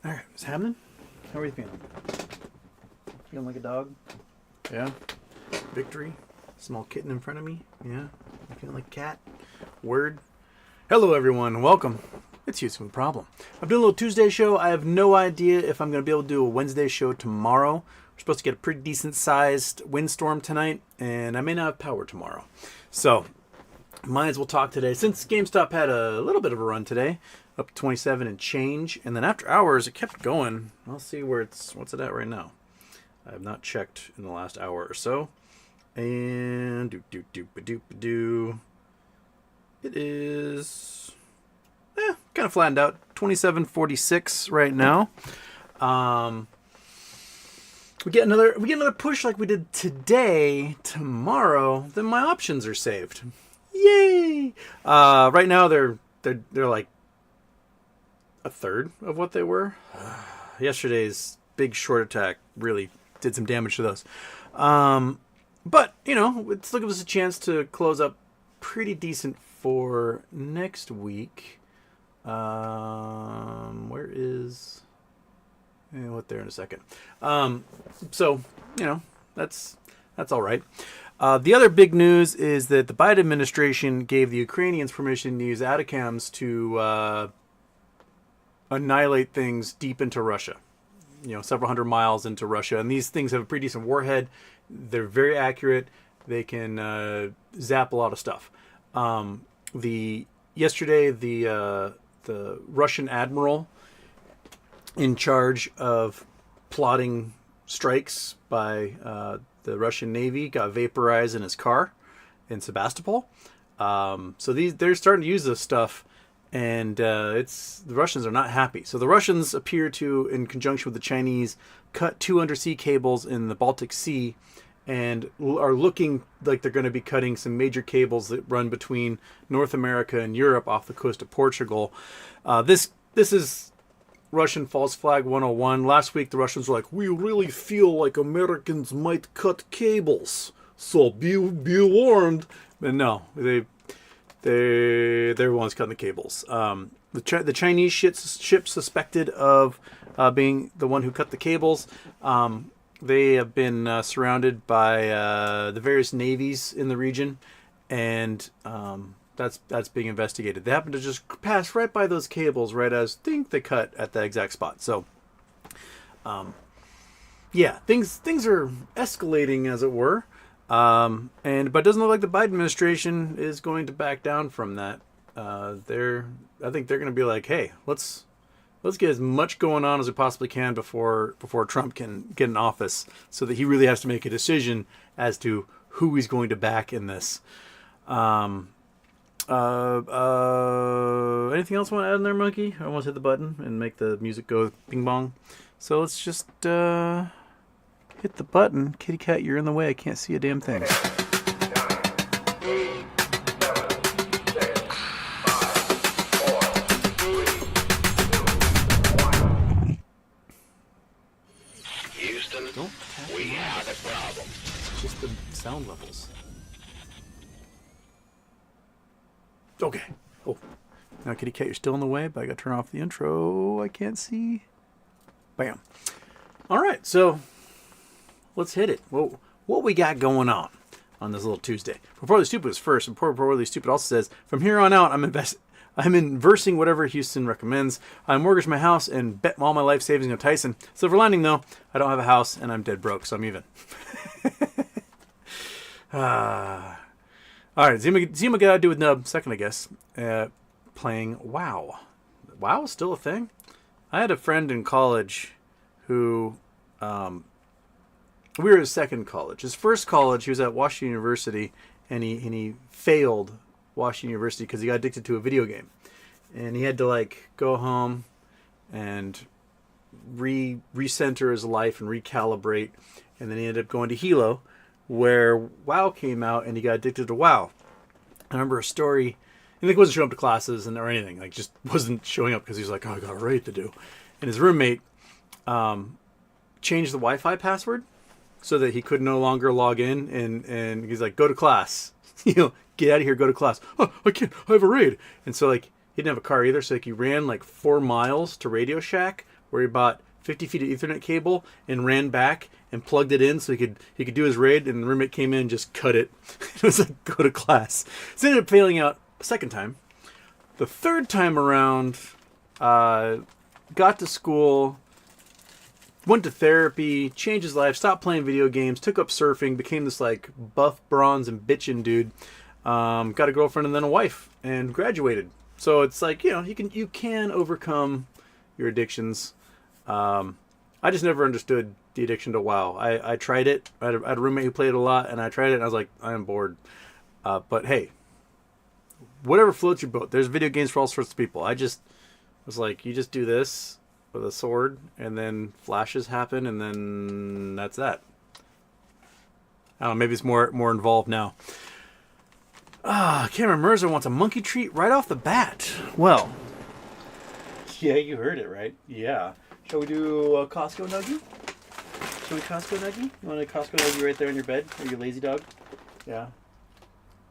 All right, what's happening? How are you feeling? Feeling like a dog? Yeah. Victory. Small kitten in front of me. Yeah. You feeling like a cat? Word. Hello, everyone. Welcome. It's Houston with a Problem. I'm doing a little Tuesday show. I have no idea if I'm going to be able to do a Wednesday show tomorrow. We're supposed to get a pretty decent sized windstorm tonight, and I may not have power tomorrow. So, might as well talk today. Since GameStop had a little bit of a run today, up to 27 and change, and then after hours it kept going. I'll see what's it at right now. I have not checked in the last hour or so. And it is kind of flattened out. 27.46 right now. We get another push like we did today. Tomorrow, then my options are saved. Yay! Right now they're like a third of what they were. Yesterday's big short attack really did some damage to those. But, you know, it's looking for us a chance to close up pretty decent for next week. Where is... we'll get there in a second. So, you know, that's all right. The other big news is that the Biden administration gave the Ukrainians permission to use ATACMS to annihilate things deep into Russia. You know, several hundred miles into Russia. And these things have a pretty decent warhead. They're very accurate. They can zap a lot of stuff. Yesterday, the Russian admiral in charge of plotting strikes by the Russian Navy got vaporized in his car in Sebastopol. So they're starting to use this stuff, and the Russians are not happy. So the Russians appear to, in conjunction with the Chinese, cut 2 undersea cables in the Baltic Sea, and are looking like they're going to be cutting some major cables that run between North America and Europe off the coast of Portugal. This is Russian false flag 101. Last week the Russians were like, we really feel like Americans might cut cables, so be warned. But no, they're the ones cutting the cables. The Chinese ship suspected of being the one who cut the cables. They have been surrounded by the various navies in the region, and that's being investigated. They happen to just pass right by those cables right as they cut at the exact spot. So, yeah, things are escalating, as it were. But it doesn't look like the Biden administration is going to back down from that. I think they're going to be like, hey, let's get as much going on as we possibly can before Trump can get in office, so that he really has to make a decision as to who he's going to back in this. Anything else I want to add in there, Monkey? I want to hit the button and make the music go bing bong. So let's just hit the button. Kitty cat, you're in the way. I can't see a damn thing. Houston, we have a problem. Just the sound levels. Okay. Oh. Now, Kitty Cat, you're still in the way, but I got to turn off the intro. I can't see. Bam. All right, so let's hit it. Well, what we got going on this little Tuesday? Reportedly Stupid is first, and Reportedly Stupid also says, from here on out, I'm inversing whatever Houston recommends. I mortgaged my house and bet all my life savings on Tyson. Silver lining, though, I don't have a house, and I'm dead broke, so I'm even. All right, Zima got to do with Nub second, I guess. Playing WoW. WoW is still a thing? I had a friend in college who, we were his second college. His first college, he was at Washington University, and he failed Washington University because he got addicted to a video game. And he had to, go home and recenter his life and recalibrate. And then he ended up going to Hilo, where WoW came out, and he got addicted to WoW. I remember a story, and he wasn't showing up to classes or anything, just wasn't showing up because he was like, oh, I got a raid to do. And his roommate changed the Wi-Fi password so that he could no longer log in, and he's like, go to class. Get out of here, go to class. Oh, I can't, I have a raid. And so he didn't have a car either, so he ran 4 miles to Radio Shack, where he bought 50 feet of Ethernet cable and ran back and plugged it in so he could do his raid, and the roommate came in and just cut it. It was like, go to class. So he ended up failing out a second time. The third time around, got to school, went to therapy, changed his life, stopped playing video games, took up surfing, became this like buff, bronze, and bitchin' dude. Got a girlfriend and then a wife, and graduated. So it's like, you can overcome your addictions. I just never understood the addiction to WoW. I tried it. I had a roommate who played it a lot, and I tried it, and I was like, I am bored. But hey, whatever floats your boat. There's video games for all sorts of people. I just was like, you just do this with a sword, and then flashes happen, and then that's that. I don't know, maybe it's more involved now. Cameron Mercer wants a monkey treat right off the bat. Well, yeah, you heard it, right? Yeah. Shall we do a Costco nuggie? Shall we Costco nuggie? You want a Costco nuggie right there in your bed? Are you a lazy dog? Yeah.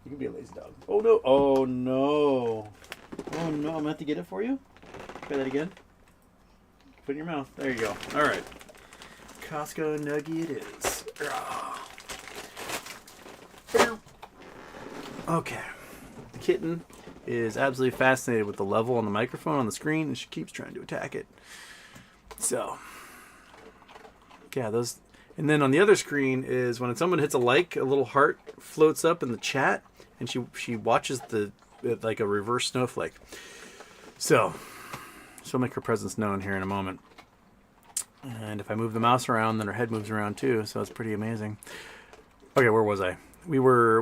You can be a lazy dog. Oh, no. Oh, no. Oh, no. I'm going to have to get it for you? Try that again. Put it in your mouth. There you go. All right. Costco nuggie it is. Okay. The kitten is absolutely fascinated with the level on the microphone on the screen, and she keeps trying to attack it. So, yeah, those. And then on the other screen is when someone hits a like, a little heart floats up in the chat, and she watches like a reverse snowflake. So, she'll make her presence known here in a moment. And if I move the mouse around, then her head moves around too. So it's pretty amazing. Okay, where was I? We were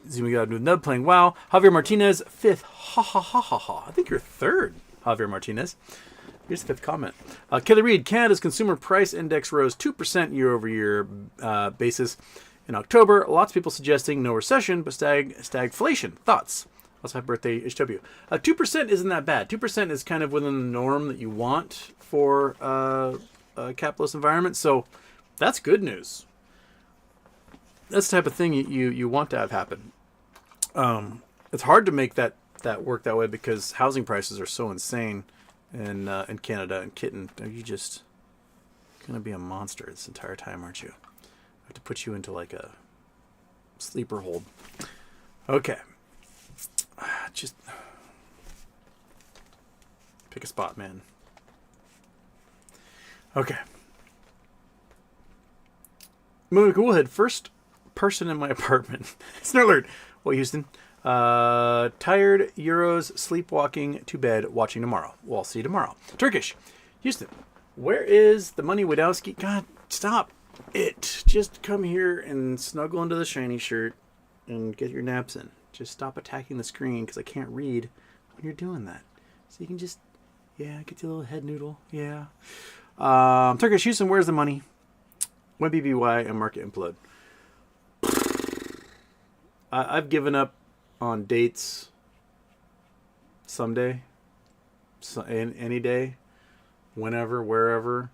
zooming out with Nub playing WoW. Javier Martinez, 5th. Ha ha ha ha ha. I think you're 3rd, Javier Martinez. Here's the 5th comment. Kelly Reed, Canada's consumer price index rose 2% year-over-year basis in October. Lots of people suggesting no recession, but stagflation. Thoughts? Also, happy birthday, HW. 2% isn't that bad. 2% is kind of within the norm that you want for a capitalist environment. So that's good news. That's the type of thing you want to have happen. It's hard to make that work that way because housing prices are so insane in Canada. And Kitten, are you just going to be a monster this entire time, aren't you? I have to put you into like a sleeper hold. Okay. Just pick a spot, man. Okay. Moving cool head. First person in my apartment. Snort alert. Well, Houston. Tired, Euros, sleepwalking to bed, watching tomorrow. Well, I'll see you tomorrow. Turkish. Houston. Where is the money Wadowski? God, stop it. Just come here and snuggle into the shiny shirt and get your naps in. Just stop attacking the screen because I can't read when you're doing that. So you can just, get your little head noodle. Yeah. Turkish Houston, where's the money? When BBY and market implode. I've given up on dates someday, any day, whenever, wherever.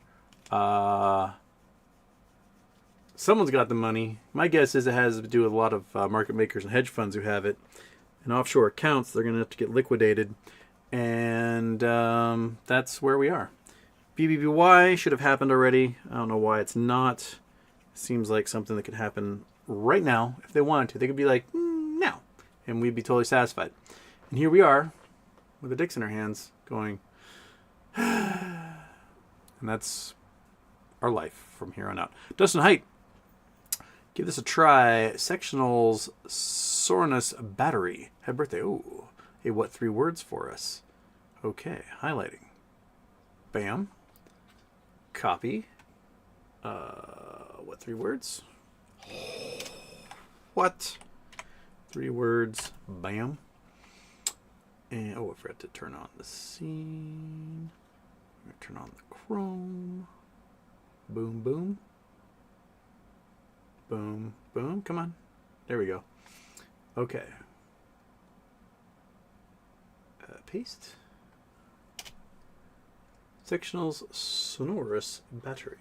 Someone's got the money. My guess is it has to do with a lot of market makers and hedge funds who have it. And offshore accounts, they're going to have to get liquidated. And that's where we are. BBBY should have happened already. I don't know why it's not. It seems like something that could happen right now if they wanted to. They could be like, now. And we'd be totally satisfied. And here we are with the dicks in our hands going, and that's our life from here on out. Dustin Height. Give this a try. Sectionals Soreness Battery. Happy birthday. Ooh. Hey, what 3 words for us? Okay. Highlighting. Bam. Copy. What 3 words? What? 3 words. Bam. And, I forgot to turn on the scene. I'm going to turn on the Chrome. Boom, boom. Boom, boom. Come on. There we go. Okay. Paste. Sectionals Sonorous Battery.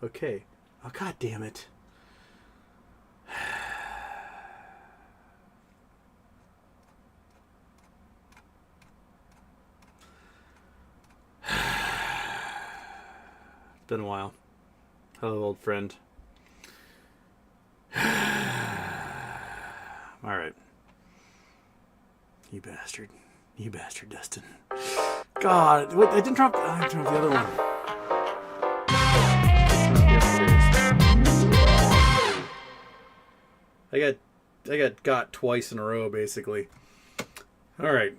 Okay. Oh, God damn it. been a while. Hello, old friend. All right. You bastard, Dustin. God, what? I didn't drop the other one. I got twice in a row, basically. All right.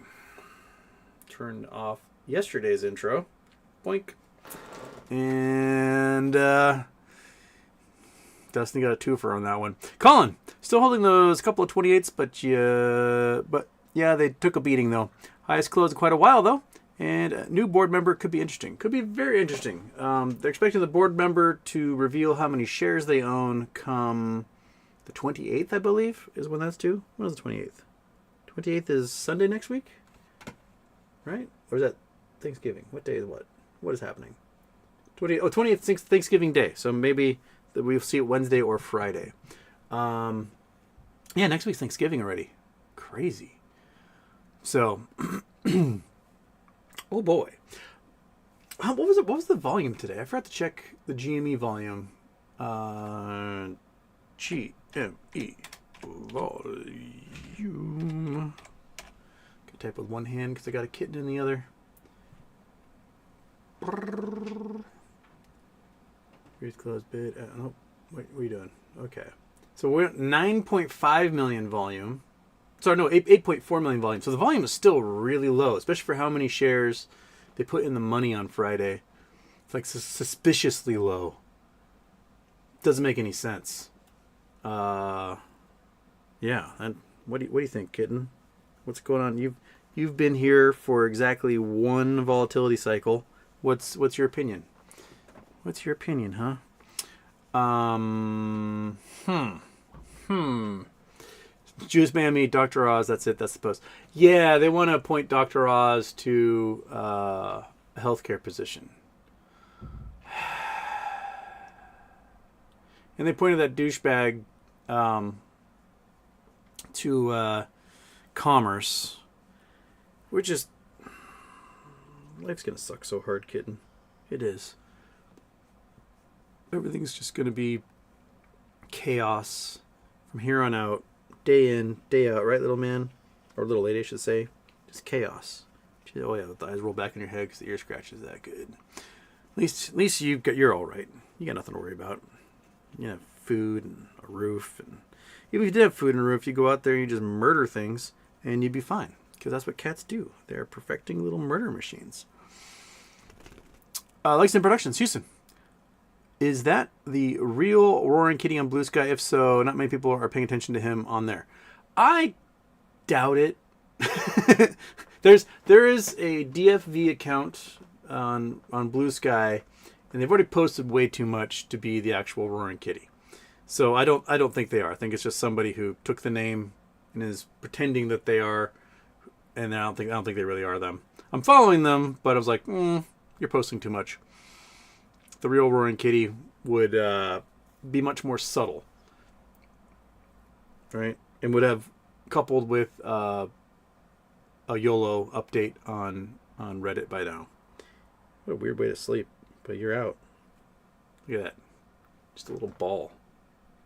Turned off yesterday's intro. Boink. And Dustin got a twofer on that one. Colin, still holding those couple of 28s, but yeah, they took a beating though. Highest close in quite a while though. And a new board member could be interesting. Could be very interesting. They're expecting the board member to reveal how many shares they own come the 28th, I believe, is when that's due. When is the 28th? 28th is Sunday next week? Right? Or is that Thanksgiving? What day is what? What is happening? 20th Thanksgiving Day. So maybe we'll see it Wednesday or Friday. Yeah, next week's Thanksgiving already. Crazy. So, oh boy. What was the volume today? I forgot to check the GME volume. GME volume. Can type with one hand because I got a kitten in the other. Read close bid. Oh, what are you doing? Okay. So we're at 9.5 million volume. Sorry, no, 8.4 million volume. So the volume is still really low, especially for how many shares they put in the money on Friday. It's like suspiciously low. Doesn't make any sense. Yeah. And what do you think, kitten? What's going on? You've been here for exactly one volatility cycle. What's your opinion? What's your opinion, huh? Juice Mammy, Dr. Oz, that's it, that's the post. Yeah, they want to appoint Dr. Oz to a healthcare position. And they pointed that douchebag to commerce, which is... Life's going to suck so hard, kitten. It is. Everything's just going to be chaos from here on out. Day in, day out, right, little man? Or little lady, I should say. Just chaos. Oh, yeah, the eyes roll back in your head because the ear scratch is that good. At least you're all right. You got nothing to worry about. You have food and a roof. And even if you did have food and a roof, you go out there and you just murder things, and you'd be fine. Because that's what cats do. They're perfecting little murder machines. Lexington Productions, Houston. Is that the real Roaring Kitty on Blue Sky? If so, not many people are paying attention to him on there. I doubt it. There is a DFV account on Blue Sky, and they've already posted way too much to be the actual Roaring Kitty. So I don't think they are. I think it's just somebody who took the name and is pretending that they are, and I don't think they really are them. I'm following them, but I was like, you're posting too much. The real Roaring Kitty would be much more subtle, right? And would have coupled with a YOLO update on Reddit by now. What a weird way to sleep, but you're out. Look at that. Just a little ball.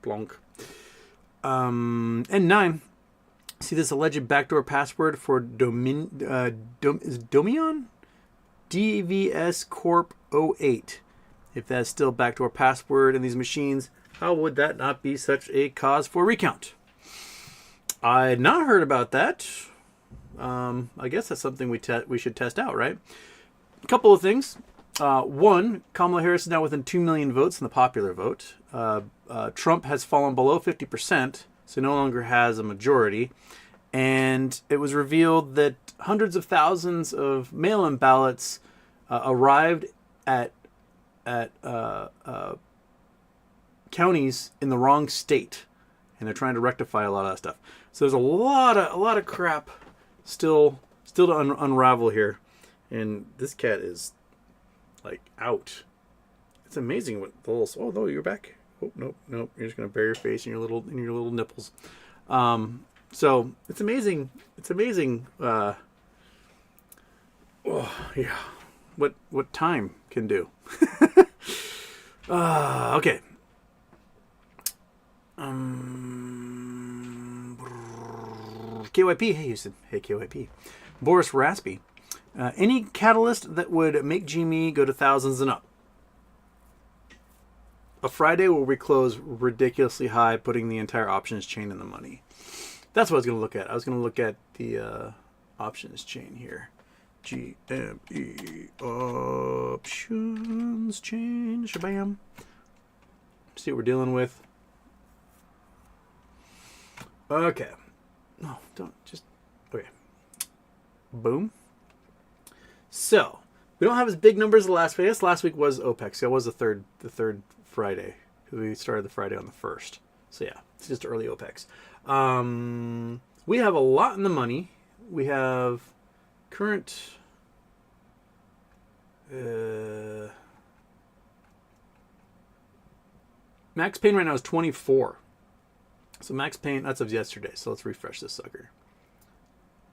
Blonk. And 9. See this alleged backdoor password for Domion? DVS Corp 08. If that's still backdoor password in these machines, how would that not be such a cause for recount? I had not heard about that. I guess that's something we should test out, right? A couple of things. One, Kamala Harris is now within 2 million votes in the popular vote. Trump has fallen below 50%, so no longer has a majority. And it was revealed that hundreds of thousands of mail-in ballots arrived at counties in the wrong state, and they're trying to rectify a lot of that stuff. So there's a lot of crap still to unravel here, and this cat is like out. It's amazing what the little... Oh no, you're back. Oh nope, you're just gonna bury your face in your little nipples. So it's amazing. It's amazing. Oh yeah, what time can do. Okay. KYP. Hey, Houston. Hey, KYP. Boris Raspy. Any catalyst that would make GME go to thousands and up? A Friday where we close ridiculously high, putting the entire options chain in the money. That's what I was going to look at. I was going to look at the options chain here. GME options chain. Shabam. See what we're dealing with. Okay. No, don't just. Okay. Boom. So we don't have as big numbers as last week. I guess last week was OPEC. So it was the third Friday, because we started the Friday on the 1st. So yeah, it's just early OPEX. We have a lot in the money. We have current max pain right now is 24. So max pain, that's of yesterday. So let's refresh this sucker.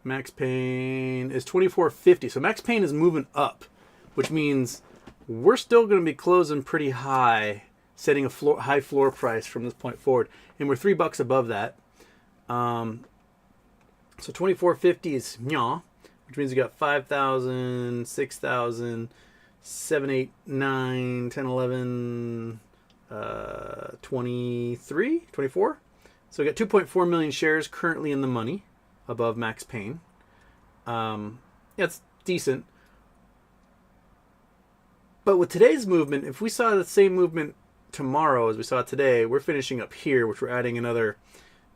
Max pain is 24.50. So max pain is moving up, which means we're still going to be closing pretty high, setting a high floor price from this point forward, and we're $3 above that. So 24.50 is nya, which means we got 5,000, 6,000, 7, 8, 9, 10, 11, 23, 24. So we got 2.4 million shares currently in the money above max pain. Yeah, it's decent. But with today's movement, if we saw the same movement tomorrow as we saw today, we're finishing up here, which we're adding another,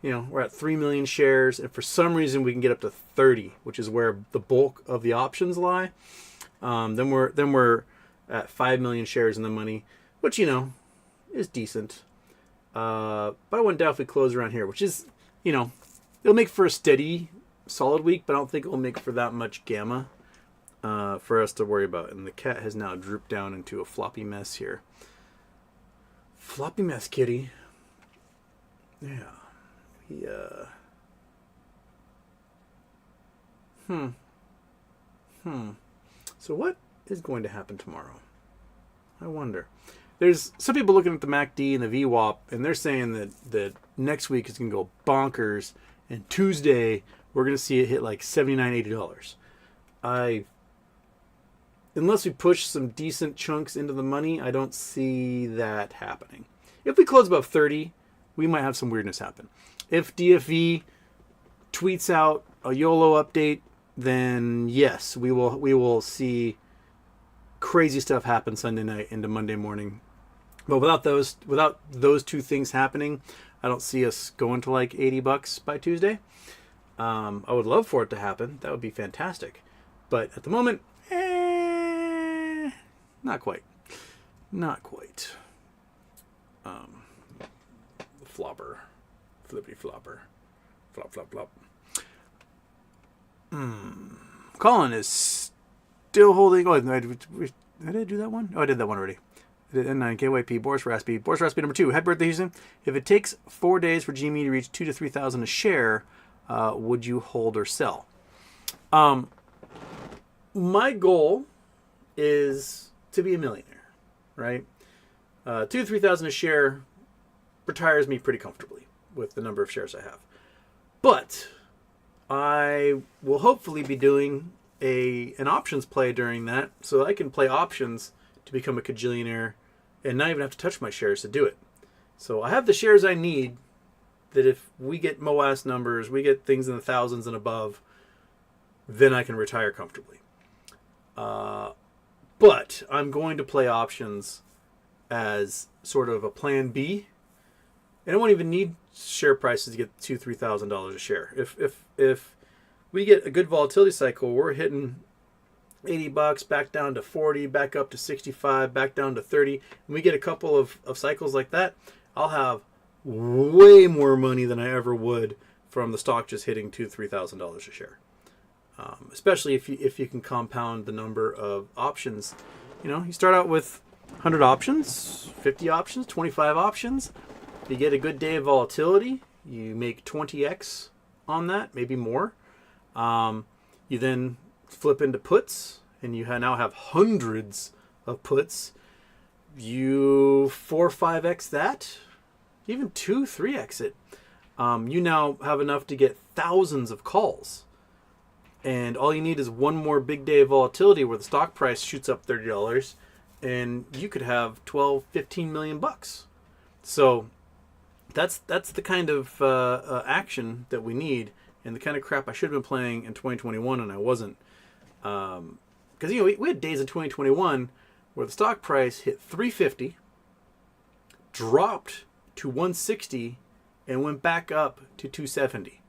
we're at 3 million shares. And for some reason, we can get up to 30, which is where the bulk of the options lie. Then we're at 5 million shares in the money, which, is decent. But I wouldn't doubt if we close around here, which is, it'll make for a steady, solid week, but I don't think it'll make for that much gamma for us to worry about. And the cat has now drooped down into a floppy mess here. Floppy mess, kitty. Yeah. So what is going to happen tomorrow? I wonder. There's some people looking at the MACD and the VWAP, and they're saying that next week is going to go bonkers, and Tuesday we're going to see it hit like $79, $80. Unless we push some decent chunks into the money, I don't see that happening. If we close above 30, we might have some weirdness happen. If DFV tweets out a YOLO update, then yes, we will see crazy stuff happen Sunday night into Monday morning. But without those two things happening, I don't see us going to like $80 by Tuesday. I would love for it to happen. That would be fantastic. But at the moment, not quite. Not quite. Flopper. Flippity flopper. Flop, flop, flop. Colin is still holding. Oh, did I do that one? Oh, I did that one already. I did N9, KYP, Boris Raspy. Boris Raspy number 2. Happy birthday, Houston. If it takes 4 days for GME to reach 2,000 to 3,000 a share, would you hold or sell? My goal is to be a millionaire, right? 2,000 to 3,000 a share retires me pretty comfortably with the number of shares I have. But I will hopefully be doing an options play during that, so I can play options to become a cajillionaire and not even have to touch my shares to do it. So I have the shares I need, that if we get MOASS numbers, we get things in the thousands and above, then I can retire comfortably. But I'm going to play options as sort of a plan B. And I won't even need share prices to get $2,000, $3,000 a share. If we get a good volatility cycle, we're hitting $80, back down to 40, back up to 65, back down to 30, and we get a couple of cycles like that, I'll have way more money than I ever would from the stock just hitting $2,000, $3,000 a share. Especially if you can compound the number of options. You start out with 100 options, 50 options, 25 options. You get a good day of volatility. You make 20x on that, maybe more. You then flip into puts, and you now have hundreds of puts. you 4 5x that, even 2 3x it. You now have enough to get thousands of calls. And all you need is one more big day of volatility where the stock price shoots up $30 and you could have 12, 15 million bucks. So that's the kind of action that we need, and the kind of crap I should have been playing in 2021 and I wasn't. Because we had days in 2021 where the stock price hit 350, dropped to 160, and went back up to 270,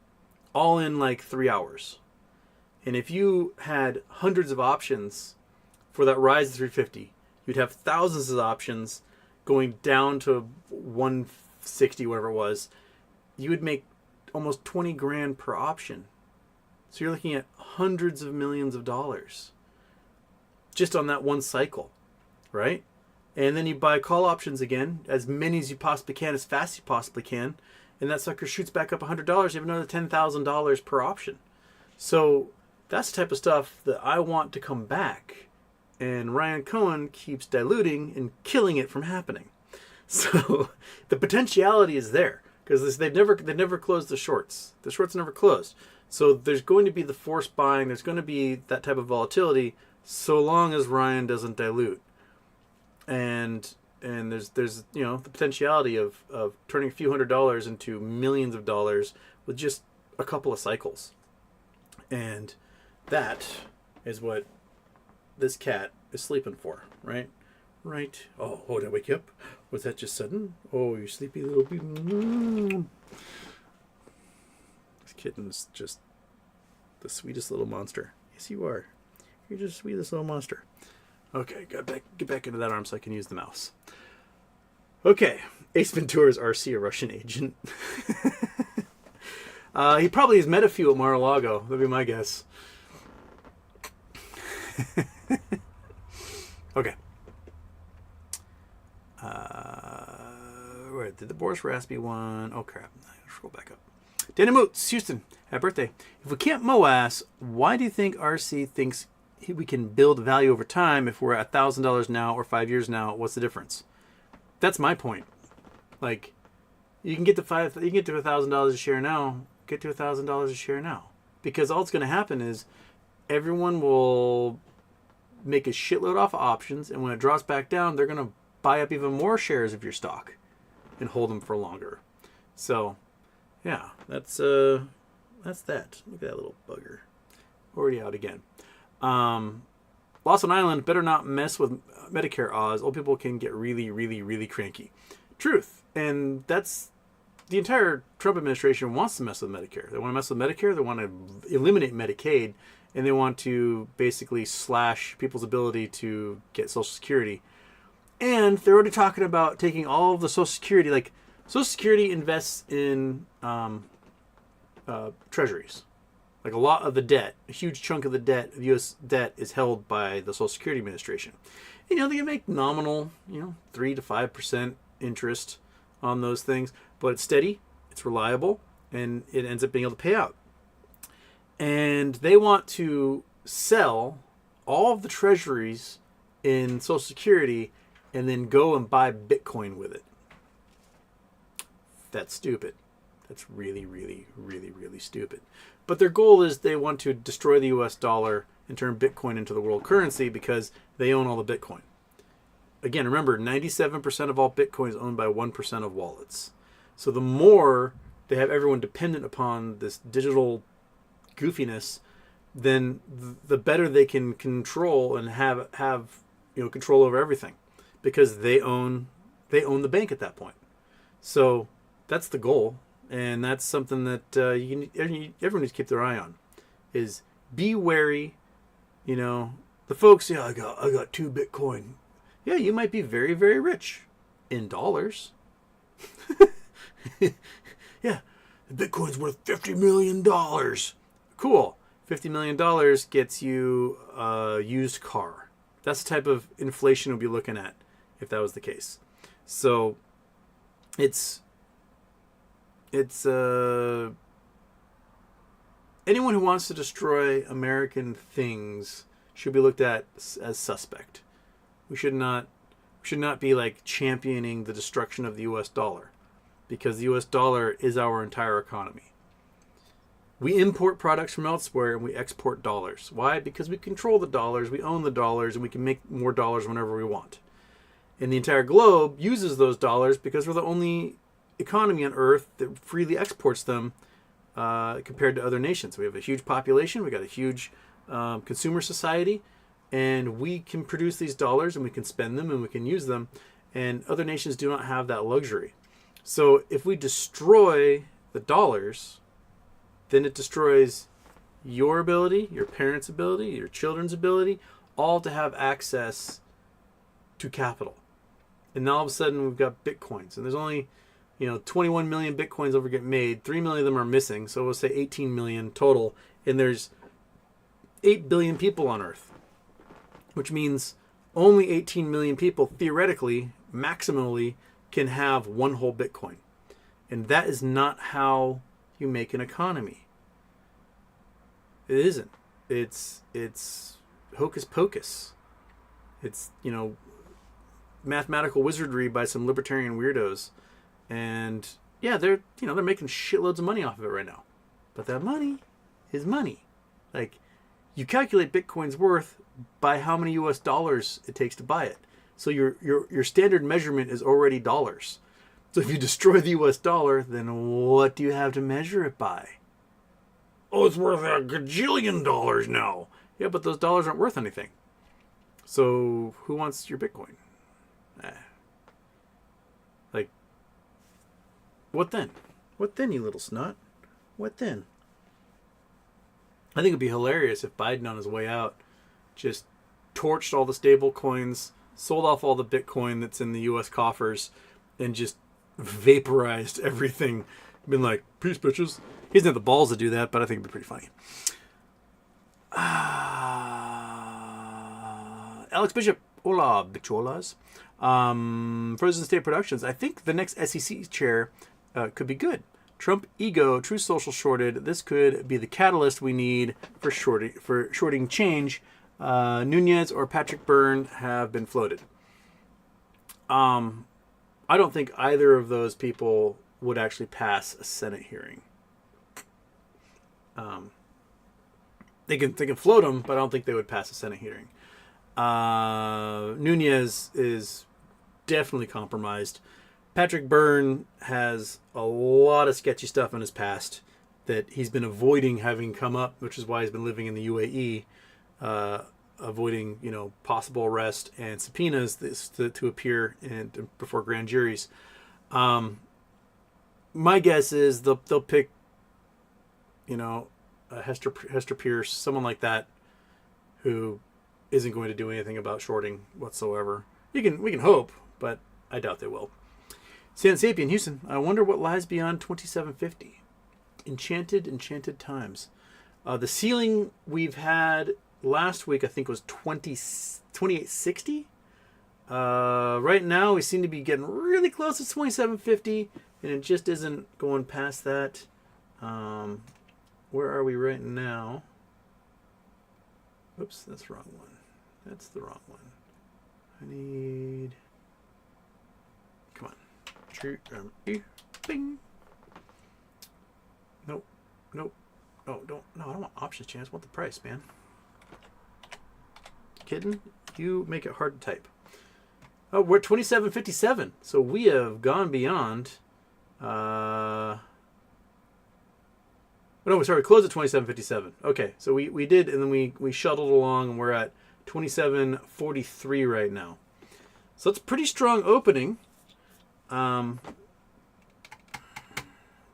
all in like 3 hours. And if you had hundreds of options for that rise to 350, you'd have thousands of options going down to 160, whatever it was. You would make almost 20 grand per option. So you're looking at hundreds of millions of dollars just on that one cycle, right? And then you buy call options again, as many as you possibly can, as fast as you possibly can, and that sucker shoots back up $100. You have another $10,000 per option. So that's the type of stuff that I want to come back, and Ryan Cohen keeps diluting and killing it from happening. So the potentiality is there, because they've never closed the shorts. The shorts never closed. So there's going to be the forced buying. There's going to be that type of volatility, so long as Ryan doesn't dilute. And there's the potentiality of turning a few $100s into millions of dollars with just a couple of cycles. And that is what this cat is sleeping for, right? Right. Oh, did I wake you up? Was that just sudden? Oh, you sleepy little baby. This kitten's just the sweetest little monster. Yes, you are. You're just the sweetest little monster. Okay, get back into that arm so I can use the mouse. Okay, Ace Ventura's RC, a Russian agent. He probably has met a few at Mar-a-Lago. That'd be my guess. Okay. Where did the Boris Raspy one? Oh crap! Scroll back up. Danny Moots, Houston. Happy birthday. If we can't MOASS, why do you think RC thinks we can build value over time? If we're at $1,000 now or 5 years now, what's the difference? That's my point. Like, you can get to $1,000 a share now. Get to $1,000 a share now, because all that's going to happen is everyone will make a shitload off of options, and when it drops back down, they're going to buy up even more shares of your stock and hold them for longer. So, yeah, that's that. Look at that little bugger. Already out again. Lost on Island, better not mess with Medicare Oz. Old people can get really, really, really cranky. Truth. And that's the entire Trump administration wants to mess with Medicare. They want to mess with Medicare. They want to eliminate Medicaid. And they want to basically slash people's ability to get Social Security. And they're already talking about taking all of the Social Security. Like, Social Security invests in treasuries. Like, a lot of the debt, a huge chunk of the debt, of U.S. debt, is held by the Social Security Administration. They can make nominal, 3 to 5% interest on those things, but it's steady, it's reliable, and it ends up being able to pay out. And they want to sell all of the treasuries in Social Security and then go and buy Bitcoin with it. That's stupid. That's really, really, really, really stupid. But their goal is they want to destroy the US dollar and turn Bitcoin into the world currency because they own all the Bitcoin. Again, remember, 97% of all Bitcoin is owned by 1% of wallets. So the more they have everyone dependent upon this digital goofiness, then the better they can control and have control over everything, because they own the bank at that point. So that's the goal. And that's something that everyone needs to keep their eye on. Is be wary. The folks, I got 2 Bitcoin. Yeah, you might be very, very rich in dollars. Yeah, Bitcoin's worth $50 million. Cool. $50 million gets you a used car. That's the type of inflation we'll be looking at if that was the case. So it's anyone who wants to destroy American things should be looked at as suspect. We should not should not be like championing the destruction of the US dollar, because the US dollar is our entire economy. We import products from elsewhere and we export dollars. Why? Because we control the dollars, we own the dollars, and we can make more dollars whenever we want. And the entire globe uses those dollars because we're the only economy on Earth that freely exports them compared to other nations. We have a huge population, we got a huge consumer society, and we can produce these dollars and we can spend them and we can use them, and other nations do not have that luxury. So if we destroy the dollars, then it destroys your ability, your parents' ability, your children's ability, all to have access to capital. And now all of a sudden we've got Bitcoins, and there's only 21 million Bitcoins ever get made. 3 million of them are missing, so we'll say 18 million total, and there's 8 billion people on Earth, which means only 18 million people theoretically, maximally, can have one whole Bitcoin. And that is not how you make an economy. It isn't. It's hocus pocus. It's, mathematical wizardry by some libertarian weirdos. And yeah, they're making shitloads of money off of it right now. But that money is money. Like, you calculate Bitcoin's worth by how many US dollars it takes to buy it. So your standard measurement is already dollars. So if you destroy the US dollar, then what do you have to measure it by? Oh, it's worth a gajillion dollars now. Yeah, but those dollars aren't worth anything. So who wants your Bitcoin? Like, what then? What then, you little snot? What then? I think it'd be hilarious if Biden on his way out just torched all the stable coins, sold off all the Bitcoin that's in the U.S. coffers, and just vaporized everything. Been like, peace, bitches. He doesn't have the balls to do that, but I think it'd be pretty funny. Alex Bishop, hola, bicholas. Frozen State Productions. I think the next SEC chair could be good. Trump ego, true social shorted. This could be the catalyst we need for shorting change. Nunez or Patrick Byrne have been floated. I don't think either of those people would actually pass a Senate hearing. They can float them, but I don't think they would pass a Senate hearing. Nunez is definitely compromised. Patrick Byrne has a lot of sketchy stuff in his past that he's been avoiding having come up, which is why he's been living in the UAE, avoiding possible arrest and subpoenas to appear before grand juries. My guess is they'll pick Hester Pierce, someone like that, who isn't going to do anything about shorting whatsoever. We can hope, but I doubt they will. San Sapien, Houston. I wonder what lies beyond 2750. Enchanted times. The ceiling we've had last week, I think, was 2860. Right now, we seem to be getting really close to 2750, and it just isn't going past that. Where are we right now? Oops, that's the wrong one. That's the wrong one. I need... Come on. Bing. Nope. Oh, I don't want options chance. I want the price, man. Kidding? You make it hard to type. Oh, we're at 2757. So we have gone beyond... No, sorry, we closed at 2757. Okay, so we did, and then we shuttled along, and we're at 2743 right now. So it's a pretty strong opening. I'll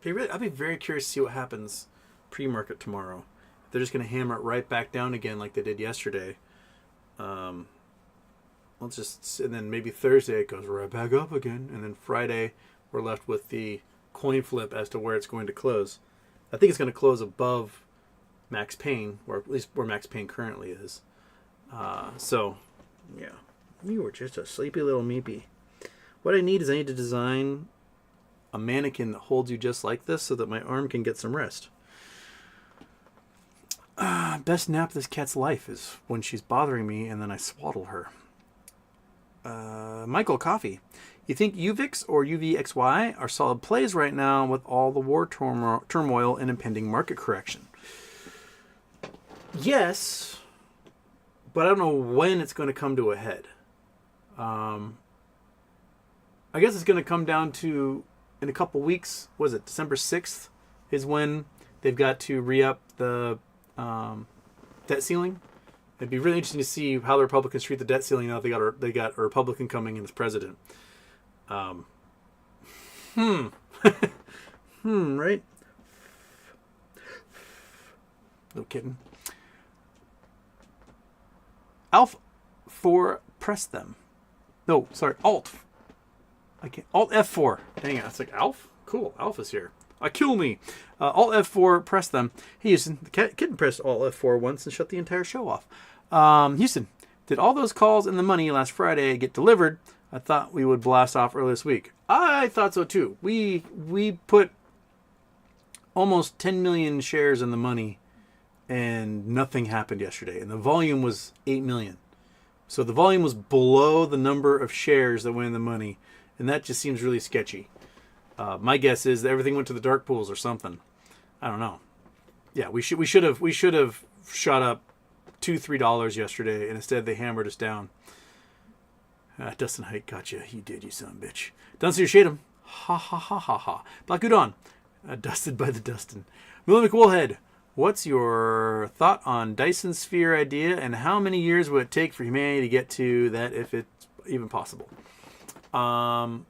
be very curious to see what happens pre-market tomorrow. If they're just going to hammer it right back down again like they did yesterday. And then maybe Thursday it goes right back up again, and then Friday we're left with the coin flip as to where it's going to close. I think it's going to close above Max Payne, or at least where Max Payne currently is. So, yeah. You were just a sleepy little meepy. What I need to design a mannequin that holds you just like this so that my arm can get some rest. Best nap of this cat's life is when she's bothering me and then I swaddle her. Michael Coffee. You think UVIX or UVXY are solid plays right now with all the war turmoil and impending market correction? Yes, but I don't know when it's going to come to a head. I guess it's going to come down to, in a couple weeks, was it December 6th is when they've got to re-up the debt ceiling. It'd be really interesting to see how the Republicans treat the debt ceiling now that they got a Republican coming in as president. Right? No kidding. Alpha 4, press them. No, sorry, Alt. I can't. Alt F4. Dang it, it's like Alf? Cool, Alpha's here. Kill me. Alt F4, press them. Hey, Houston, the kitten pressed Alt F4 once and shut the entire show off. Houston, did all those calls and the money last Friday get delivered? I thought we would blast off early this week. I thought so too. We put almost 10 million shares in the money and nothing happened yesterday. And the volume was 8 million. So the volume was below the number of shares that went in the money. And that just seems really sketchy. My guess is that everything went to the dark pools or something. I don't know. Yeah, we should have shot up $2-3 yesterday, and instead they hammered us down. Dustin Hike got you. He did, you son of a bitch. Dunster Shadem. Ha ha ha ha ha. Black Udon. Dusted by the Dustin. Miller McWoolhead. What's your thought on Dyson Sphere idea, and how many years would it take for humanity to get to that, if it's even possible? I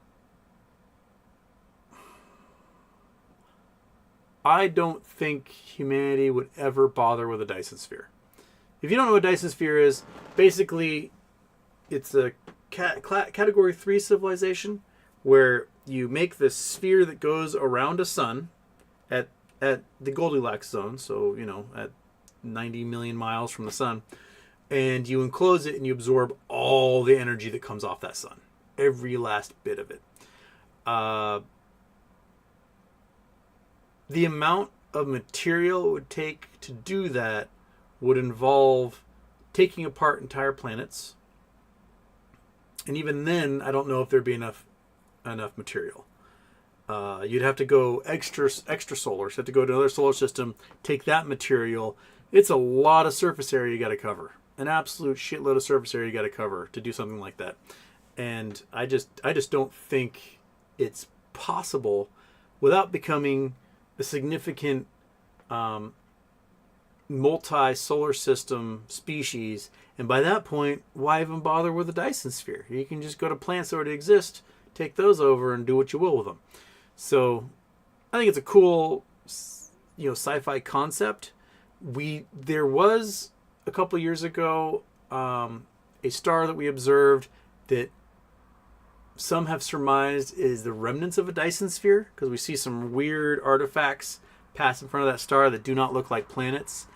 don't think humanity would ever bother with a Dyson Sphere. If you don't know what a Dyson Sphere is, basically it's a category 3 civilization where you make this sphere that goes around a sun at the Goldilocks zone, so, at 90 million miles from the sun, and you enclose it and you absorb all the energy that comes off that sun. Every last bit of it. The amount of material it would take to do that would involve taking apart entire planets. And even then, I don't know if there'd be enough material. You'd have to go extra solar. So you have to go to another solar system, take that material. It's a lot of surface area you got to cover. An absolute shitload of surface area you got to cover to do something like that. And I just don't think it's possible without becoming a significant multi-solar system species. And by that point, why even bother with a Dyson Sphere? You can just go to planets that already exist, take those over, and do what you will with them. So I think it's a cool, sci-fi concept. There was a couple years ago a star that we observed that some have surmised is the remnants of a Dyson Sphere, because we see some weird artifacts pass in front of that star that do not look like planets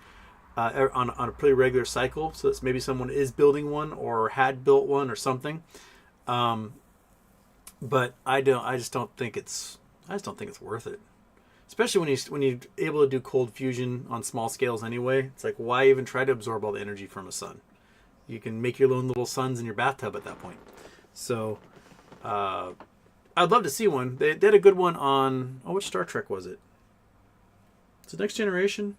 on a pretty regular cycle. So that's maybe someone is building one or had built one or something. But I just don't think it's worth it. Especially when you're able to do cold fusion on small scales anyway. It's like, why even try to absorb all the energy from a sun? You can make your own little suns in your bathtub at that point. So I'd love to see one. They had a good one on, which Star Trek was it? Is it Next Generation?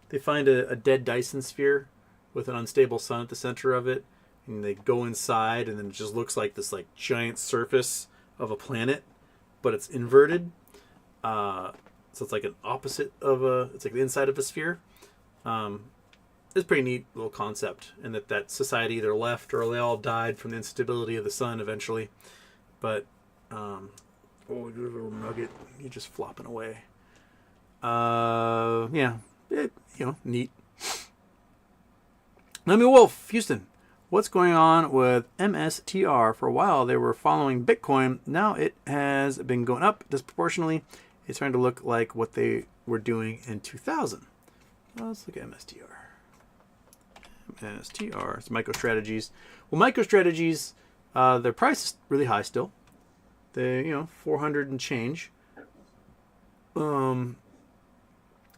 They find a dead Dyson Sphere with an unstable sun at the center of it, and they go inside, and then it just looks like this giant surface of a planet, but it's inverted. So it's like an opposite of it's like the inside of a sphere. It's a pretty neat little concept, and that society either left or they all died from the instability of the sun eventually. But little nugget, you're just flopping away. Neat. Lemmy Wolf, Houston. What's going on with MSTR? For a while they were following Bitcoin. Now it has been going up disproportionately. It's trying to look like what they were doing in 2000. Well, let's look at MSTR. MSTR, it's MicroStrategies. Well, MicroStrategies, their price is really high still. They, 400 and change.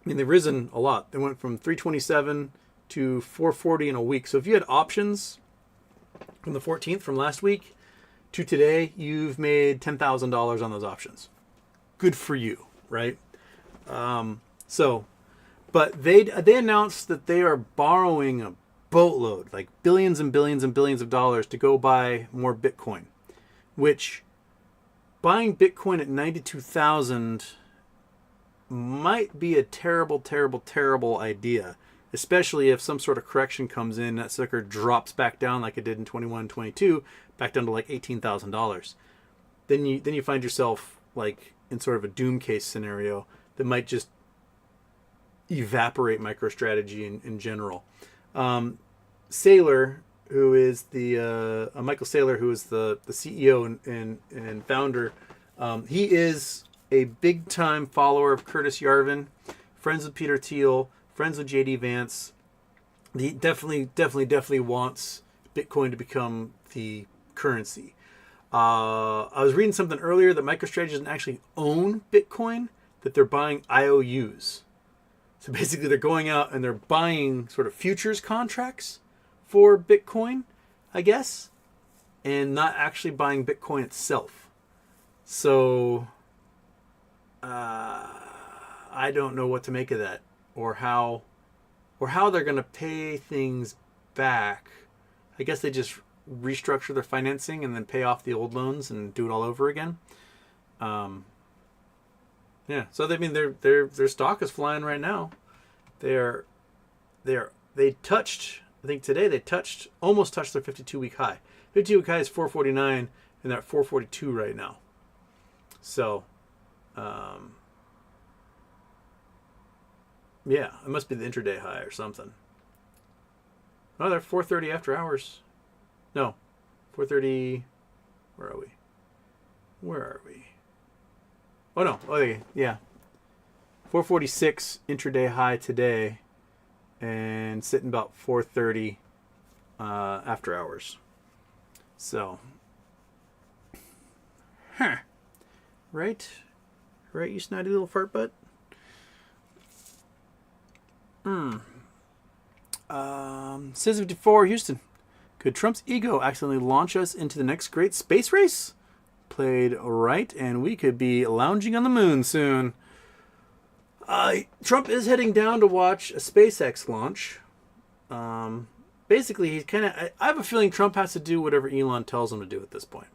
They've risen a lot. They went from 327 to 440 in a week. So if you had options from the 14th from last week, to today, you've made $10,000 on those options. Good for you, right? But they announced that they are borrowing a boatload, like billions and billions and billions of dollars to go buy more Bitcoin, which buying Bitcoin at 92,000 might be a terrible, terrible, terrible idea, especially if some sort of correction comes in, that sucker drops back down like it did in 21, 22, back down to like $18,000. Then you find yourself like in sort of a doom case scenario that might just evaporate MicroStrategy in general. Saylor, who is the Michael Saylor, who is the CEO and founder, he is a big time follower of Curtis Yarvin, friends with Peter Thiel, friends with JD Vance. He definitely wants Bitcoin to become the currency. I was reading something earlier that MicroStrategy doesn't actually own Bitcoin, that they're buying IOUs. So basically they're going out and they're buying sort of futures contracts for Bitcoin, I guess, and not actually buying Bitcoin itself. So I don't know what to make of that, or how they're going to pay things back. I guess they just restructure their financing and then pay off the old loans and do it all over again. Yeah, so I mean their stock is flying right now. They touched, I think today they almost touched their 52-week high. 52-week high is 449, and they're at 442 right now. So, yeah, it must be the intraday high or something. Oh, they're 430 after hours. No, 430. Where are we? Oh no. Oh yeah. 446 intraday high today, and sitting about 430 after hours. So, right, you snotty little fart butt. Ciz54 Houston. Could Trump's ego accidentally launch us into the next great space race? Played right, and we could be lounging on the moon soon. Trump is heading down to watch a SpaceX launch. Basically, he's kind of... I have a feeling Trump has to do whatever Elon tells him to do at this point,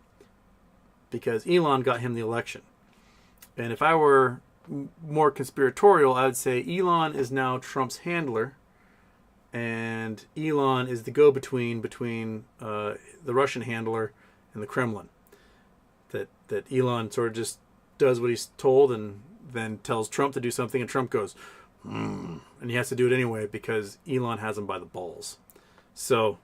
because Elon got him the election. And if I were more conspiratorial, I would say Elon is now Trump's handler, and Elon is the go-between between the Russian handler and the Kremlin. That Elon sort of just does what he's told and then tells Trump to do something, and Trump goes, and he has to do it anyway because Elon has him by the balls. So,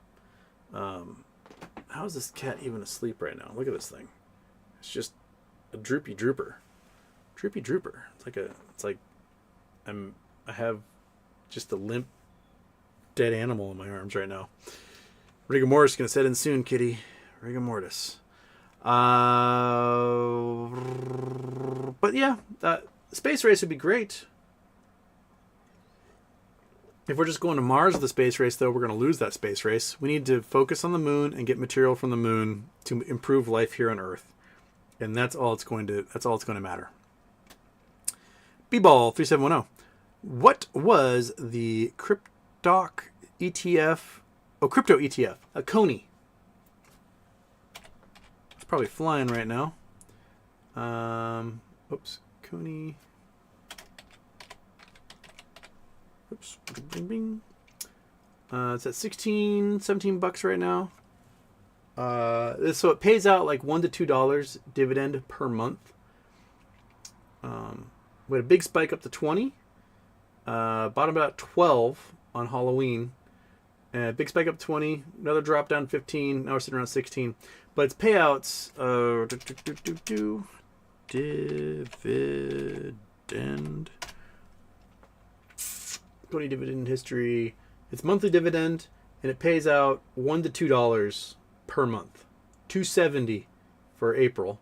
how is this cat even asleep right now? Look at this thing. It's just a droopy drooper. Droopy drooper. It's like I have just a limp, dead animal in my arms right now. Rigor mortis is gonna set in soon, kitty. Rigor mortis. But yeah, space race would be great. If we're just going to Mars with the space race, though, we're going to lose that space race. We need to focus on the moon and get material from the moon to improve life here on Earth, and that's all it's going to matter. B-Ball 3710. What was the crypto ETF? Oh, crypto ETF. A Coney. Probably flying right now. Oops, Coney. Oops, bing, bing. It's at 17 bucks right now. So it pays out like $1 to $2 dividend per month. We had a big spike up to 20. Bottom about 12 on Halloween. Big spike up 20. Another drop down 15. Now we're sitting around 16. But its payouts, dividend, Coney dividend history. It's monthly dividend, and it pays out $1 to $2 per month. $2.70 for April.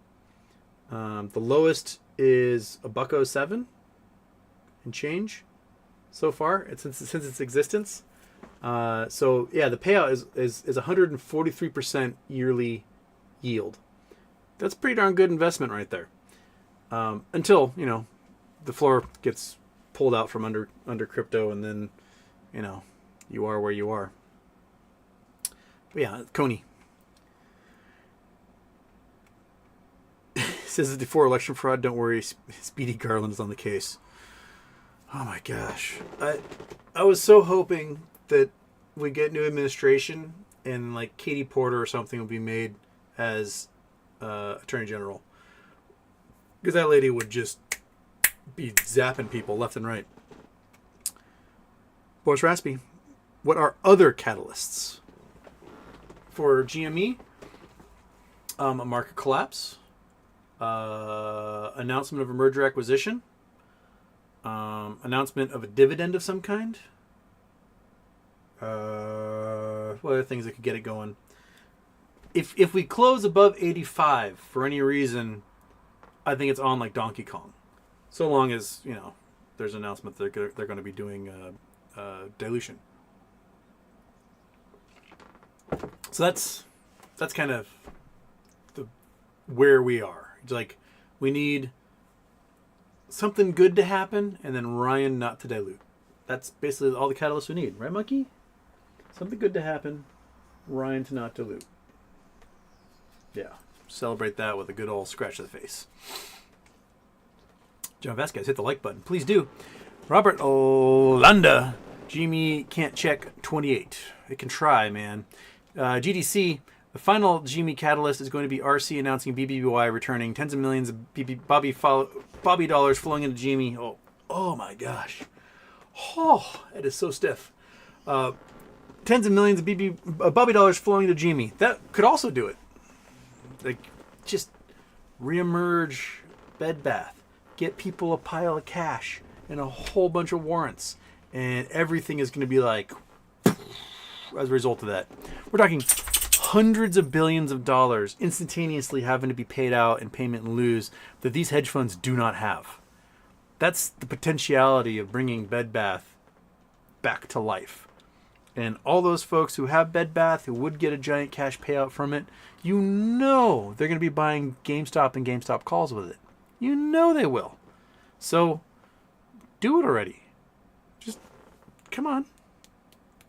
The lowest is $1.07 and change so far since its existence. So yeah, the payout is 143% yearly yield. That's a pretty darn good investment right there. Until, you know, the floor gets pulled out from under crypto, and then, you know, you are where you are. But yeah, Coney says that before election fraud, don't worry, Speedy Garland is on the case. Oh my gosh. I was so hoping that we get new administration and like Katie Porter or something will be made as Attorney General. Because that lady would just be zapping people left and right. Boris Raspy, what are other catalysts? For GME, a market collapse, announcement of a merger acquisition, announcement of a dividend of some kind. What other things that could get it going? If we close above 85 for any reason, I think it's on like Donkey Kong. So long as, you know, there's an announcement that they're going to be doing dilution. So that's kind of where we are. It's like we need something good to happen, and then Ryan not to dilute. That's basically all the catalysts we need, right, Monkey? Something good to happen, Ryan to not dilute. Yeah, celebrate that with a good old scratch of the face. John Vasquez, hit the like button, please do. Robert Olanda, GME can't check 28. It can try, man. GDC, the final GME catalyst is going to be RC announcing BBY returning. Tens of millions of Bobby dollars flowing into GME. Oh my gosh. Oh, it is so stiff. Tens of millions of Bobby dollars flowing into GME. That could also do it. Like, just reemerge Bed Bath. Get people a pile of cash and a whole bunch of warrants. And everything is going to be like, as a result of that. We're talking hundreds of billions of dollars instantaneously having to be paid out in payment in lieu that these hedge funds do not have. That's the potentiality of bringing Bed Bath back to life. And all those folks who have Bed Bath, who would get a giant cash payout from it, you know they're going to be buying GameStop and GameStop calls with it. You know they will. So, do it already. Just, come on.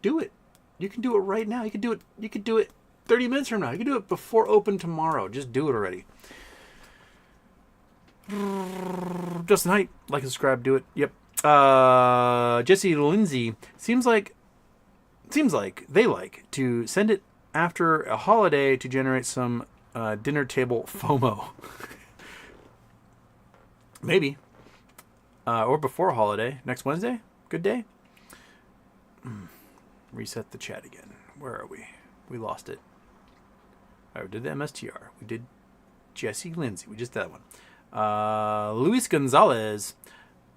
Do it. You can do it right now. You can do it 30 minutes from now. You can do it before open tomorrow. Just do it already. Justin Height, like and subscribe, do it. Yep. Jesse Lindsay, seems like they like to send it after a holiday to generate some dinner table FOMO. Maybe. Or before a holiday. Next Wednesday? Good day? Reset the chat again. Where are we? We lost it. All right, we did the MSTR. We did Jesse Lindsay. We just did that one. Luis Gonzalez.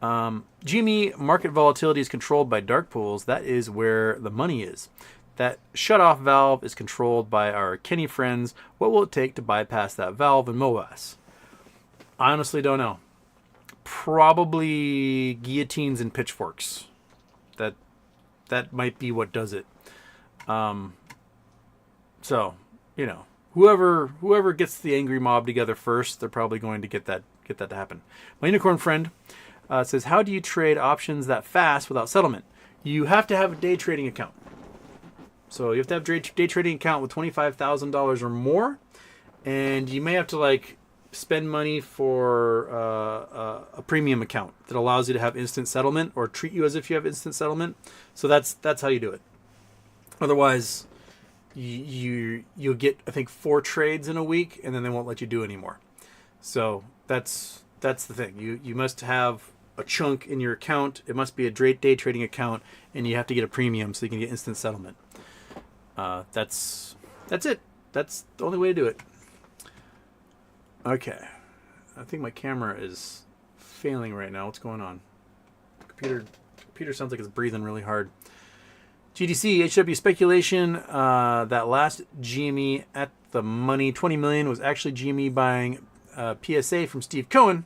GME market volatility is controlled by dark pools. That is where the money is. That shutoff valve is controlled by our Kenny friends. What will it take to bypass that valve in MOASS? I honestly don't know. Probably guillotines and pitchforks. That might be what does it. So, you know, whoever gets the angry mob together first, they're probably going to get that to happen. My unicorn friend says, how do you trade options that fast without settlement? You have to have a day trading account. So you have to have a day trading account with $25,000 or more, and you may have to like spend money for a premium account that allows you to have instant settlement or treat you as if you have instant settlement. So that's how you do it. Otherwise, you'll get, I think, 4 trades in a week, and then they won't let you do anymore. So that's the thing. You must have a chunk in your account. It must be a day trading account, and you have to get a premium so you can get instant settlement. That's it. That's the only way to do it. Okay. I think my camera is failing right now. What's going on? Computer sounds like it's breathing really hard. GDC, HW speculation that last GME at the money, 20 million, was actually GME buying PSA from Steve Cohen.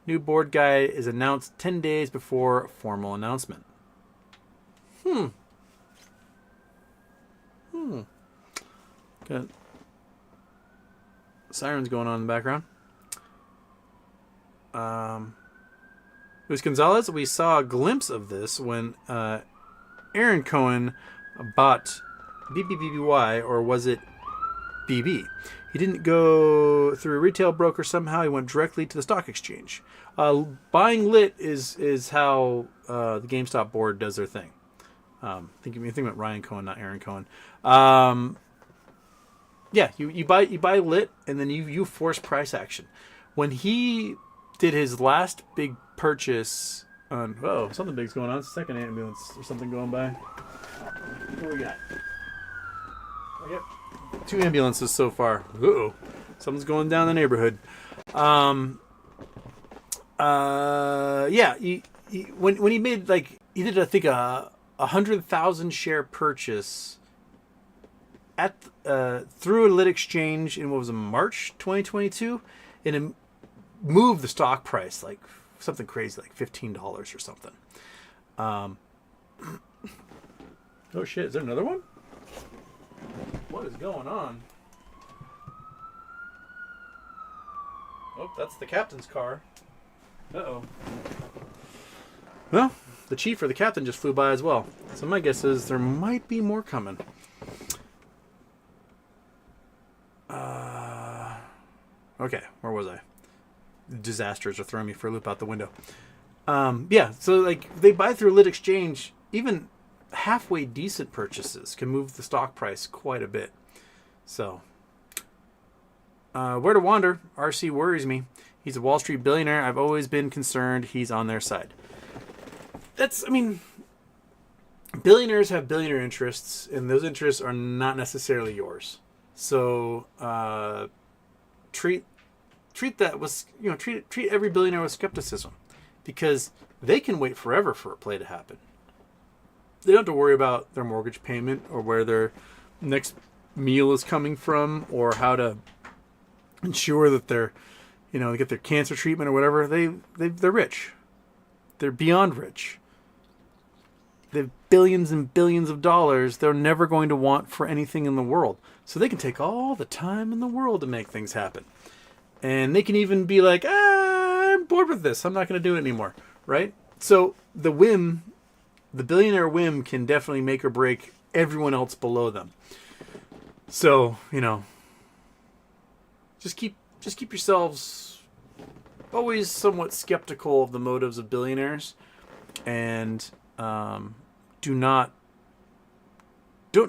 New board guy is announced 10 days before formal announcement. Good. Sirens going on in the background. Luis Gonzalez, we saw a glimpse of this when Aaron Cohen bought BBBY, or was it BB? He didn't go through a retail broker somehow. He went directly to the stock exchange. Buying lit is how the GameStop board does their thing. Thinking about Ryan Cohen, not Aaron Cohen. Yeah, you buy lit, and then you force price action. When he did his last big purchase on, something big's going on. Second ambulance or something going by. What do we got? We got 2 ambulances so far. Something's going down the neighborhood. When he made, like, he did, I think, a 100,000 share purchase at through a lit exchange in, what was it, March 2022, and it moved the stock price like something crazy, like $15 or something. Oh shit, is there another one? What is going on? Oh, that's the captain's car. Uh-oh. Well, the chief or the captain just flew by as well. So my guess is there might be more coming. Okay, where was I? Disasters are throwing me for a loop out the window. So like they buy through a lit exchange, even halfway decent purchases can move the stock price quite a bit. So, where to wander? RC worries me. He's a Wall Street billionaire. I've always been concerned he's on their side. Billionaires have billionaire interests, and those interests are not necessarily yours. So, treat that with, treat every billionaire with skepticism, because they can wait forever for a play to happen. They don't have to worry about their mortgage payment or where their next meal is coming from or how to ensure that they're, they get their cancer treatment or whatever. They're rich. They're beyond rich. They have billions and billions of dollars they're never going to want for anything in the world. So they can take all the time in the world to make things happen. And they can even be like, I'm bored with this. I'm not going to do it anymore. Right? So the billionaire whim can definitely make or break everyone else below them. So, just keep yourselves always somewhat skeptical of the motives of billionaires, and don't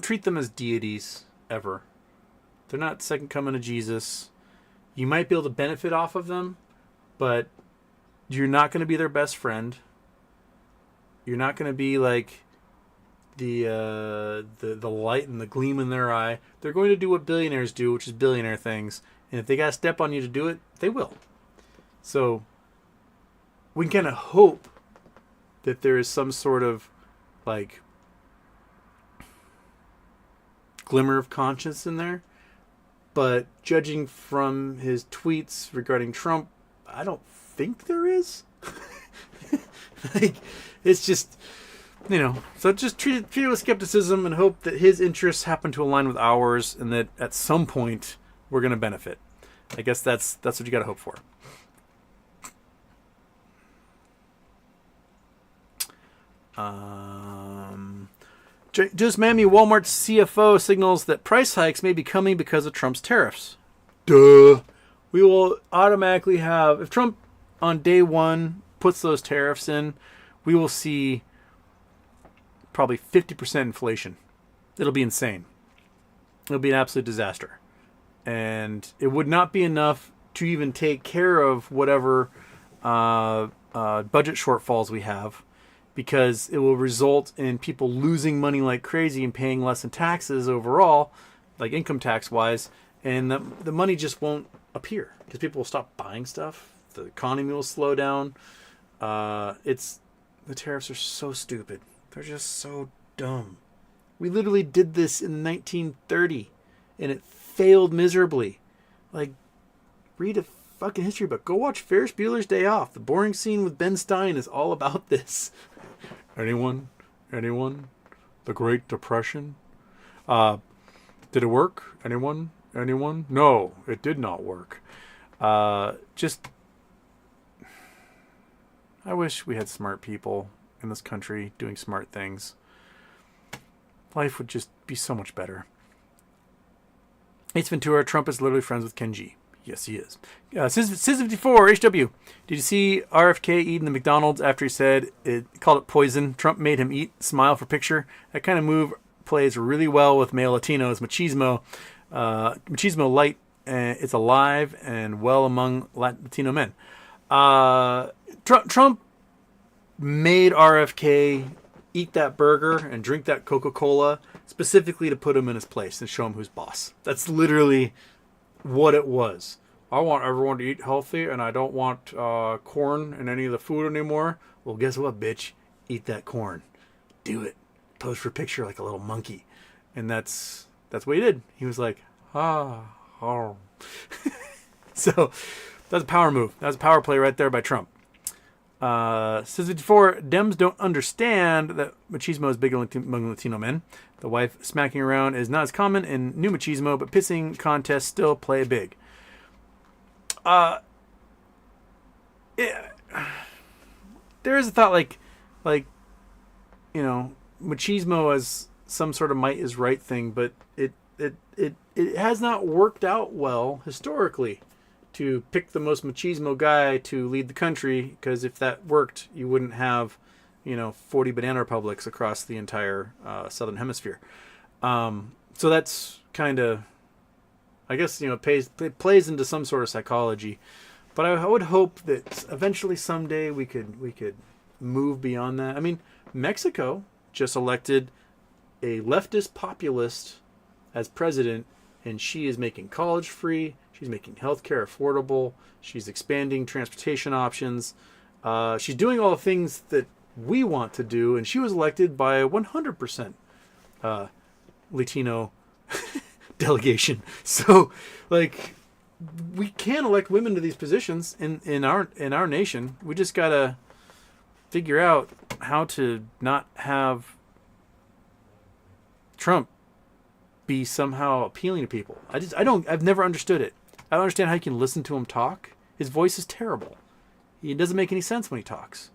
treat them as deities ever. They're not second coming of Jesus. You might be able to benefit off of them, but you're not going to be their best friend. You're not going to be like the light and the gleam in their eye. They're going to do what billionaires do, which is billionaire things. And if they got to step on you to do it, they will. So we can kind of hope that there is some sort of like glimmer of conscience in there. But judging from his tweets regarding Trump, I don't think there is. It's just, so just treat it with skepticism and hope that his interests happen to align with ours and that at some point we're going to benefit. I guess that's what you got to hope for. Just Mammy, Walmart's CFO signals that price hikes may be coming because of Trump's tariffs. Duh. We will automatically have, if Trump on day one puts those tariffs in, we will see probably 50% inflation. It'll be insane. It'll be an absolute disaster. And it would not be enough to even take care of whatever budget shortfalls we have, because it will result in people losing money like crazy and paying less in taxes overall, like income tax wise, and the money just won't appear because people will stop buying stuff. The economy will slow down. The tariffs are so stupid. They're just so dumb. We literally did this in 1930 and it failed miserably. Like, read a fucking history book. Go watch Ferris Bueller's Day Off. The boring scene with Ben Stein is all about this. Anyone? The Great Depression? Did it work? Anyone? Anyone? No, it did not work. Just, I wish we had smart people in this country doing smart things. Life would just be so much better. Ace Ventura, Trump is literally friends with Ken G. Yes, he is. Sis54, HW. Did you see RFK eating the McDonald's after he said called it poison? Trump made him eat, smile for picture. That kind of move plays really well with male Latinos. Machismo light, it's alive and well among Latino men. Trump made RFK eat that burger and drink that Coca-Cola specifically to put him in his place and show him who's boss. That's literally what it was. I want everyone to eat healthy, and I don't want corn in any of the food anymore. Well, guess what, bitch? Eat that corn. Do it. Pose for a picture like a little monkey. And that's what he did. He was like, oh. So that's a power move. That was a power play right there by Trump. Says 54, Dems don't understand that machismo is big among Latino men. The wife smacking around is not as common in new machismo, but pissing contests still play big. There is a thought like, machismo as some sort of might is right thing, but it has not worked out well historically to pick the most machismo guy to lead the country, because if that worked, you wouldn't have, 40 banana republics across the entire southern hemisphere. So that's kind of, I guess, it plays into some sort of psychology. But I would hope that eventually someday we could move beyond that. I mean, Mexico just elected a leftist populist as president, and she is making college free. She's making healthcare affordable. She's expanding transportation options. She's doing all the things that we want to do, and she was elected by a 100% Latino delegation. So, we can elect women to these positions in our nation. We just gotta figure out how to not have Trump be somehow appealing to people. I've never understood it. I don't understand how you can listen to him talk. His voice is terrible. It doesn't make any sense when he talks.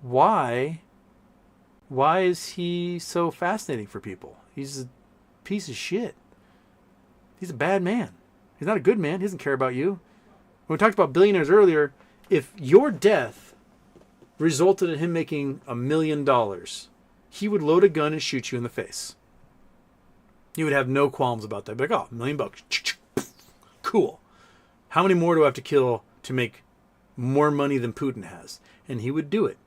Why is he so fascinating for people? He's a piece of shit. He's a bad man. He's not a good man. He doesn't care about you. When we talked about billionaires earlier, if your death resulted in him making $1 million, he would load a gun and shoot you in the face. He would have no qualms about that. Be like, oh, $1 million. Cool. How many more do I have to kill to make more money than Putin has? And he would do it.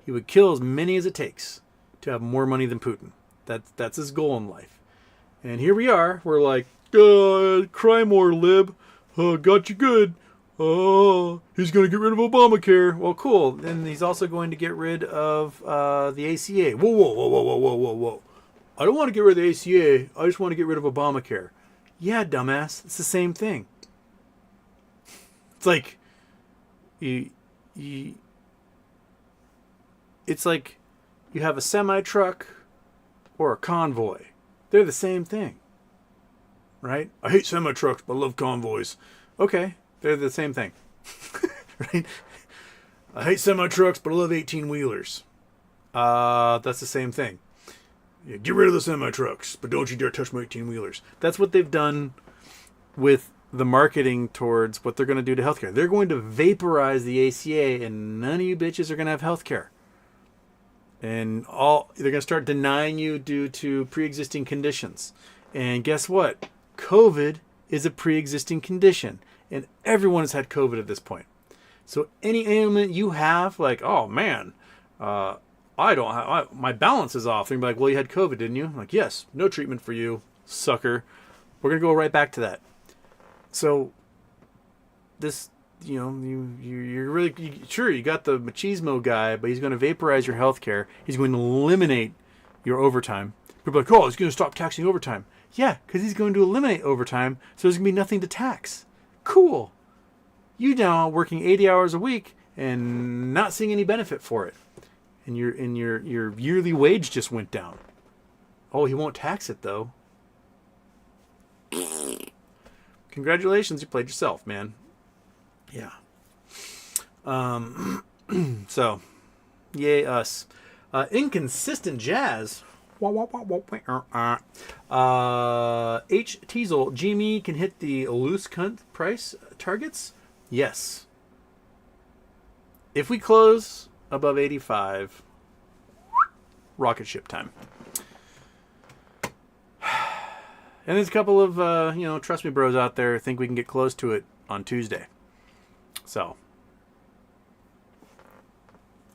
He would kill as many as it takes to have more money than Putin. That's his goal in life. And here we are. We're like, cry more, lib. Got you good. He's going to get rid of Obamacare. Well, cool. And he's also going to get rid of the ACA. Whoa. I don't want to get rid of the ACA. I just want to get rid of Obamacare. Yeah, dumbass. It's the same thing. It's like it's like you have a semi-truck or a convoy. They're the same thing. Right? I hate semi-trucks, but I love convoys. Okay, they're the same thing. Right? I hate semi-trucks, but I love 18-wheelers. That's the same thing. Yeah, get rid of the semi-trucks, but don't you dare touch my 18-wheelers. That's what they've done with the marketing towards what they're going to do to healthcare. They're going to vaporize the ACA, and none of you bitches are going to have healthcare. And they're going to start denying you due to pre-existing conditions. And guess what? COVID is a pre-existing condition, and everyone has had COVID at this point. So any ailment you have, like, oh man, my balance is off. And you're like, well, you had COVID, didn't you? I'm like, yes, no treatment for you, sucker. We're going to go right back to that. So this, you're really, sure, you got the machismo guy, but he's going to vaporize your health care. He's going to eliminate your overtime. People are like, oh, he's going to stop taxing overtime. Yeah, because he's going to eliminate overtime, so there's going to be nothing to tax. Cool. You now working 80 hours a week and not seeing any benefit for it. And your yearly wage just went down. Oh, he won't tax it, though. congratulations, you played yourself, man. Yeah. So, yay us. Inconsistent jazz. H. Teasel, GME can hit the loose cunt price targets? Yes. If we close above 85, rocket ship time. And there's a couple of, trust me bros out there think we can get close to it on Tuesday. So,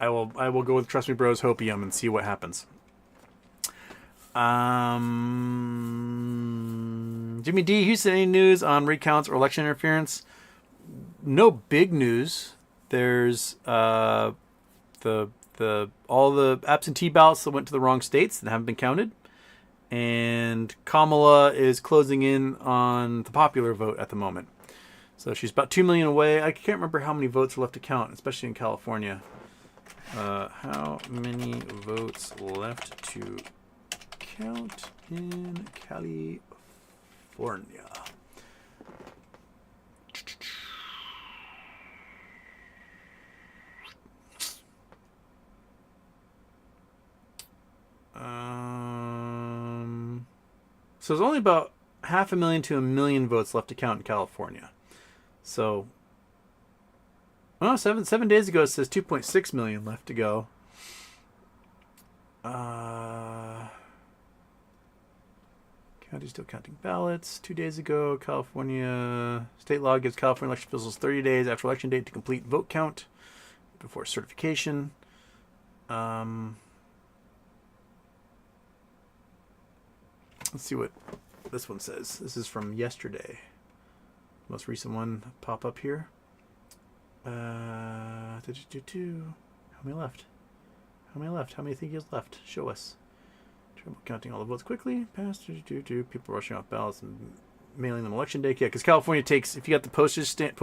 I will go with Trust Me Bros Hopium and see what happens. Jimmy D, Houston, any news on recounts or election interference? No big news. There's all the absentee ballots that went to the wrong states that haven't been counted. And Kamala is closing in on the popular vote at the moment. So she's about 2 million away. I can't remember how many votes are left to count, especially in California. How many votes left to count in California? So there's only about 500,000 to 1 million votes left to count in California. So, well, seven days ago it says 2.6 million left to go. County still counting ballots. 2 days ago, California state law gives California election officials 30 days after election date to complete vote count before certification. Let's see what this one says. This is from yesterday. Most recent one pop up here. How many left? How many left? How many think is left? Show us. Counting all the votes quickly. Past people rushing off ballots and mailing them election day. Yeah, because California takes, if you got the postage stamp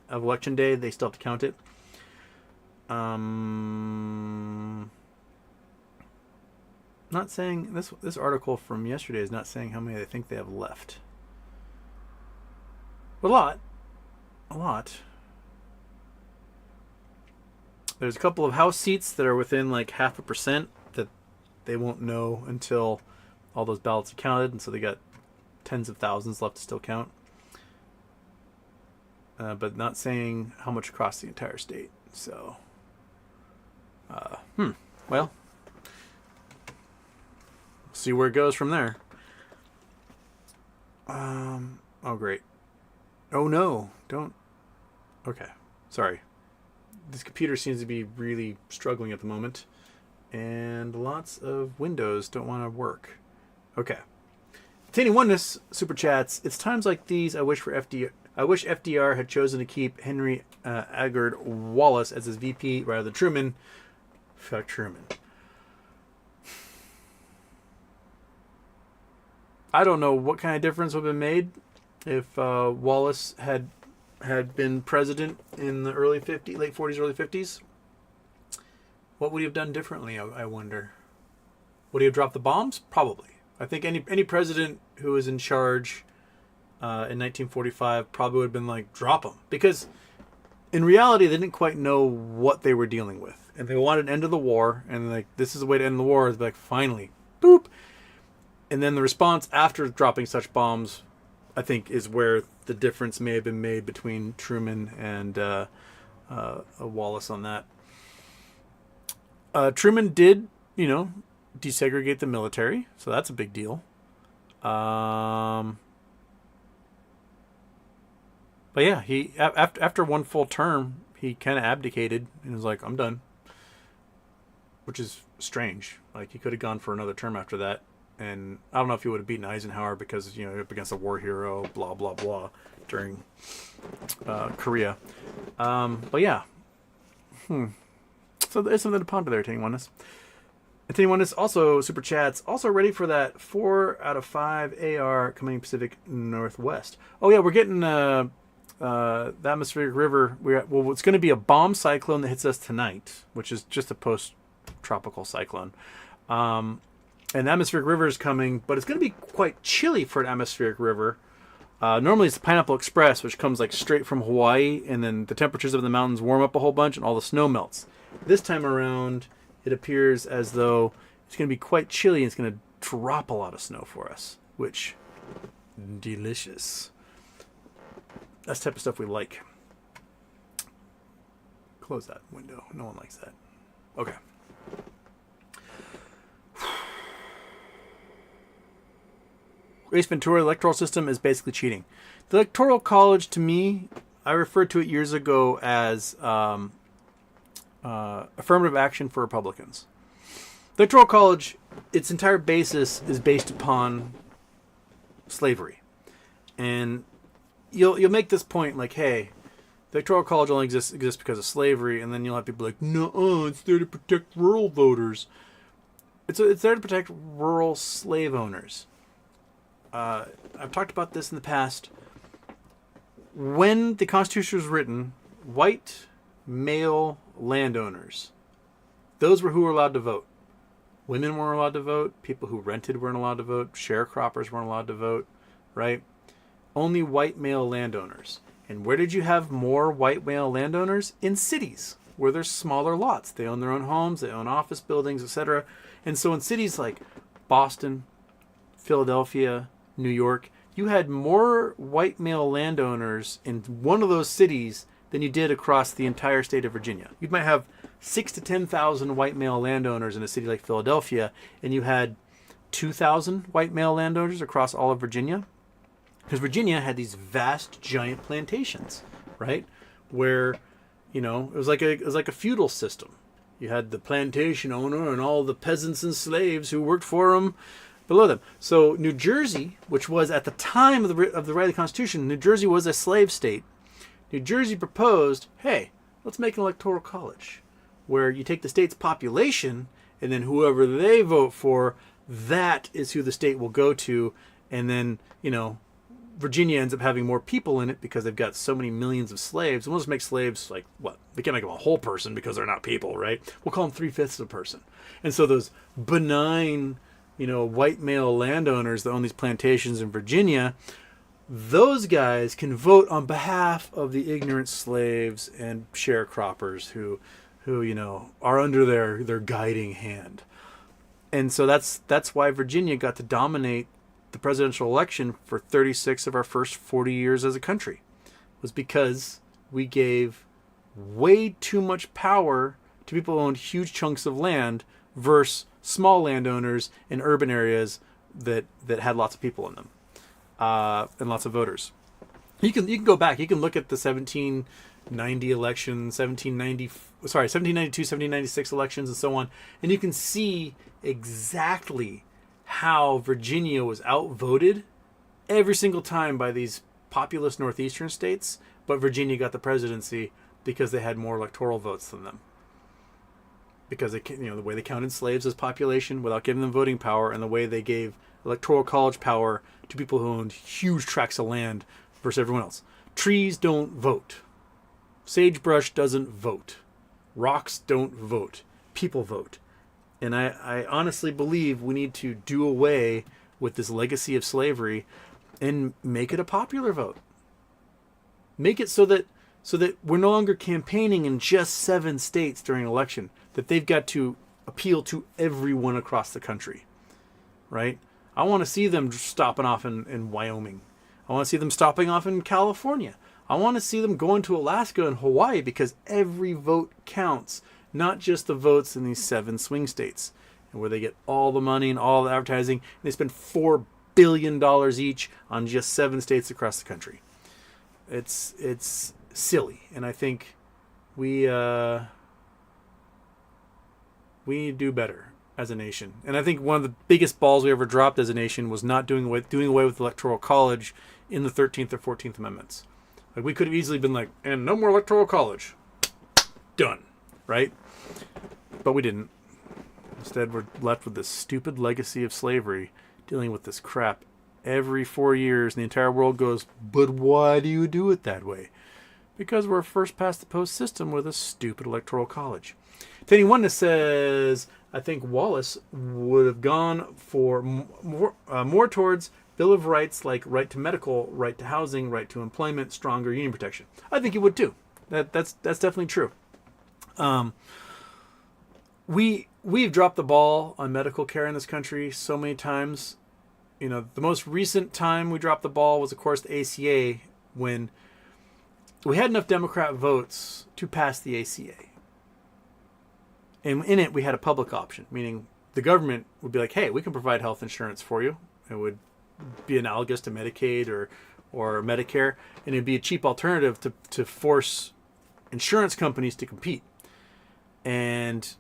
of election day, they still have to count it. Not saying this article from yesterday is not saying how many they think they have left. But a lot. There's a couple of House seats that are within like 0.5% that they won't know until all those ballots are counted, and so they got tens of thousands left to still count. But not saying how much across the entire state. So, well, see where it goes from there. Oh great. Oh no, don't. Okay, sorry. This computer seems to be really struggling at the moment, and lots of windows don't want to work. Okay. Containing Oneness super chats. It's times like these I wish FDR had chosen to keep Henry Agard Wallace as his VP rather than Truman. Fuck Truman. I don't know what kind of difference would have been made if Wallace had been president in the late 40s, early 50s. What would he have done differently, I wonder? Would he have dropped the bombs? Probably. I think any president who was in charge in 1945 probably would have been like, drop them. Because in reality, they didn't quite know what they were dealing with. And they wanted an end to the war. And like, this is the way to end the war. It's like, finally, boop. And then the response after dropping such bombs, I think, is where the difference may have been made between Truman and Wallace on that. Truman did, desegregate the military, so that's a big deal. But yeah, he after one full term, he kind of abdicated and was like, "I'm done," which is strange. Like, he could have gone for another term after that. And I don't know if he would have beaten Eisenhower because, up against a war hero, blah, blah, blah, during Korea. But yeah. So there's something to ponder there, Attaining Oneness. Attaining Oneness also, super chats, also ready for that 4 out of 5 AR coming Pacific Northwest. Oh yeah, we're getting the atmospheric river. It's going to be a bomb cyclone that hits us tonight, which is just a post-tropical cyclone. And the atmospheric river is coming, but it's going to be quite chilly for an atmospheric river. Normally it's the Pineapple Express, which comes like straight from Hawaii, and then the temperatures of the mountains warm up a whole bunch, and all the snow melts. This time around, it appears as though it's going to be quite chilly, and it's going to drop a lot of snow for us, which delicious. That's the type of stuff we like. Close that window. No one likes that. Okay. Ace Ventura electoral system is basically cheating. The Electoral College, to me, I referred to it years ago as affirmative action for Republicans. The Electoral College, its entire basis is based upon slavery. And you'll make this point like, hey, the Electoral College only exists because of slavery, and then you'll have people like, no, it's there to protect rural voters. It's there to protect rural slave owners. I've talked about this in the past. When the Constitution was written, white male landowners, those were who were allowed to vote. Women weren't allowed to vote. People who rented weren't allowed to vote. Sharecroppers weren't allowed to vote, right? Only white male landowners. And where did you have more white male landowners? In cities, where there's smaller lots. They own their own homes, they own office buildings, etc. And so in cities like Boston, Philadelphia, New York, you had more white male landowners in one of those cities than you did across the entire state of Virginia. You might have 6,000 to 10,000 white male landowners in a city like Philadelphia, and you had 2,000 white male landowners across all of Virginia. Because Virginia had these vast, giant plantations, right? Where, it was like a feudal system. You had the plantation owner and all the peasants and slaves who worked for him below them. So New Jersey, which was at the time of the writing of the Constitution, New Jersey was a slave state. New Jersey proposed, hey, let's make an electoral college where you take the state's population and then whoever they vote for, that is who the state will go to. And then, Virginia ends up having more people in it because they've got so many millions of slaves. And we'll just make slaves like, what? We can't make them a whole person because they're not people, right? We'll call them 3/5 of a person. And so those benign, white male landowners that own these plantations in Virginia, those guys can vote on behalf of the ignorant slaves and sharecroppers who are under their guiding hand. And so that's why Virginia got to dominate the presidential election for 36 of our first 40 years as a country, was because we gave way too much power to people who owned huge chunks of land versus small landowners in urban areas that had lots of people in them and lots of voters. You can go back. You can look at the 1790 election, 1792, 1796 elections, and so on, and you can see exactly how Virginia was outvoted every single time by these populous northeastern states, but Virginia got the presidency because they had more electoral votes than them. Because the way they counted slaves as population without giving them voting power, and the way they gave electoral college power to people who owned huge tracts of land versus everyone else. Trees don't vote. Sagebrush doesn't vote. Rocks don't vote. People vote. And I honestly believe we need to do away with this legacy of slavery and make it a popular vote. Make it so that we're no longer campaigning in just 7 states during an election, that they've got to appeal to everyone across the country, right? I want to see them stopping off in Wyoming. I want to see them stopping off in California. I want to see them going to Alaska and Hawaii, because every vote counts. Not just the votes in these 7 swing states, and where they get all the money and all the advertising. And they spend $4 billion each on just 7 states across the country. It's silly, and I think we need to do better as a nation. And I think one of the biggest balls we ever dropped as a nation was not doing away with the Electoral College in the 13th or 14th Amendments. Like, we could have easily been like, and no more Electoral College. Done. Right? But we didn't. Instead, we're left with this stupid legacy of slavery, dealing with this crap every 4 years, and the entire world goes, but why do you do it that way? Because we're first past the post system with a stupid electoral college. To anyone that says, I think Wallace would have gone for more towards Bill of Rights like right to medical, right to housing, right to employment, stronger union protection? I think it would too. That's definitely true. We've dropped the ball on medical care in this country so many times. You know, the most recent time we dropped the ball was, of course, the ACA, when we had enough Democrat votes to pass the ACA. And in it, we had a public option, meaning the government would be like, hey, we can provide health insurance for you. It would be analogous to Medicaid or Medicare, and it'd be a cheap alternative to force insurance companies to compete. And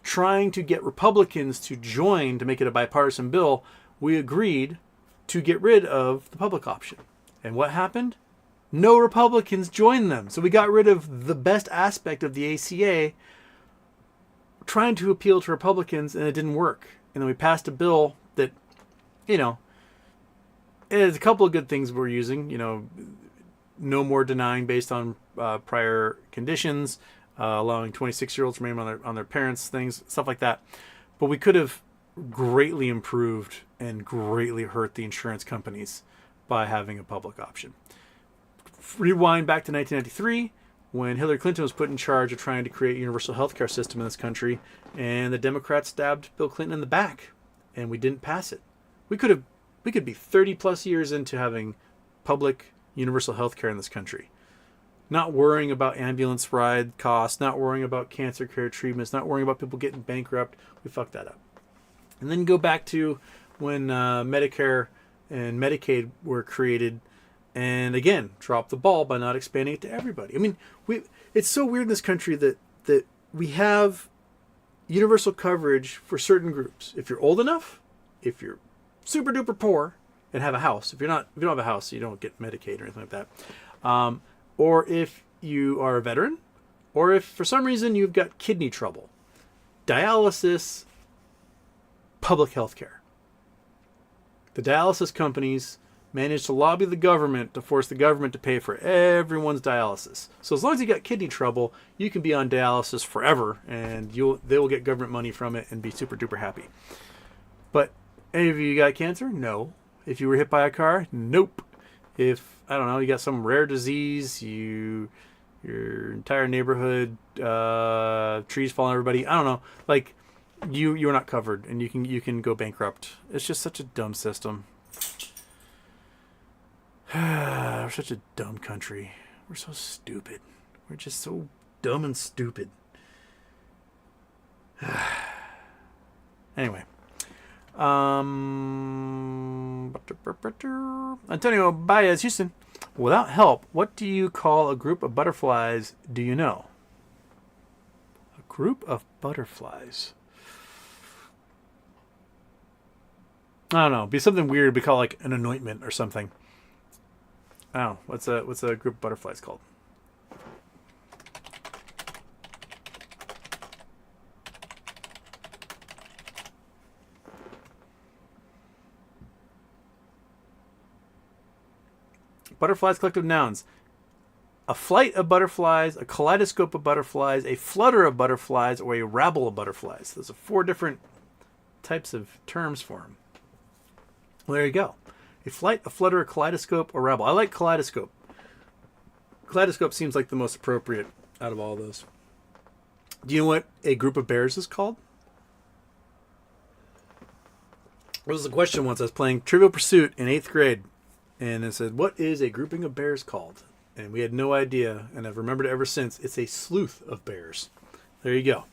trying to get Republicans to join to make it a bipartisan bill, we agreed to get rid of the public option. And what happened? No Republicans joined them. So we got rid of the best aspect of the ACA, trying to appeal to Republicans, and it didn't work. And then we passed a bill that, you know, there's a couple of good things we're using. You know, no more denying based on prior conditions, allowing 26-year-olds to remain on their parents' things, stuff like that. But we could have greatly improved and greatly hurt the insurance companies by having a public option. Rewind back to 1993, when Hillary Clinton was put in charge of trying to create a universal healthcare system in this country, and the Democrats stabbed Bill Clinton in the back, and we didn't pass it. We could be 30 plus years into having public universal healthcare in this country, not worrying about ambulance ride costs, not worrying about cancer care treatments, not worrying about people getting bankrupt. We fucked that up. And then go back to when Medicare and Medicaid were created, and again, dropped the ball by not expanding it to everybody. I mean, it's so weird in this country that we have universal coverage for certain groups. If you're old enough, if you're super duper poor and have a house. If you don't have a house, you don't get Medicaid or anything like that. Or if you are a veteran, or if for some reason you've got kidney trouble, dialysis, public health care. The dialysis companies managed to lobby the government to force the government to pay for everyone's dialysis. So as long as you got kidney trouble, you can be on dialysis forever, and they will get government money from it and be super duper happy. But any of you got cancer? No. If you were hit by a car? Nope. If, I don't know, you got some rare disease, your entire neighborhood, trees fall on everybody, I don't know, like, you're not covered, and you can go bankrupt. It's just such a dumb system. We're such a dumb country. We're so stupid. We're just so dumb and stupid. Anyway. Antonio Baez, Houston. Without help, what do you call a group of butterflies? Do you know? A group of butterflies. I don't know. It'd be something weird. It'd be called like an anointment or something. I don't know. What's a group of butterflies called? Butterflies, collective nouns. A flight of butterflies, a kaleidoscope of butterflies, a flutter of butterflies, or a rabble of butterflies. Those are 4 different types of terms for them. Well, there you go. A flight, a flutter, a kaleidoscope, or rabble. I like kaleidoscope. Kaleidoscope seems like the most appropriate out of all those. Do you know what a group of bears is called? There was a question once. I was playing Trivial Pursuit in 8th grade. And it said, what is a grouping of bears called? And we had no idea. And I've remembered it ever since. It's a sleuth of bears. There you go.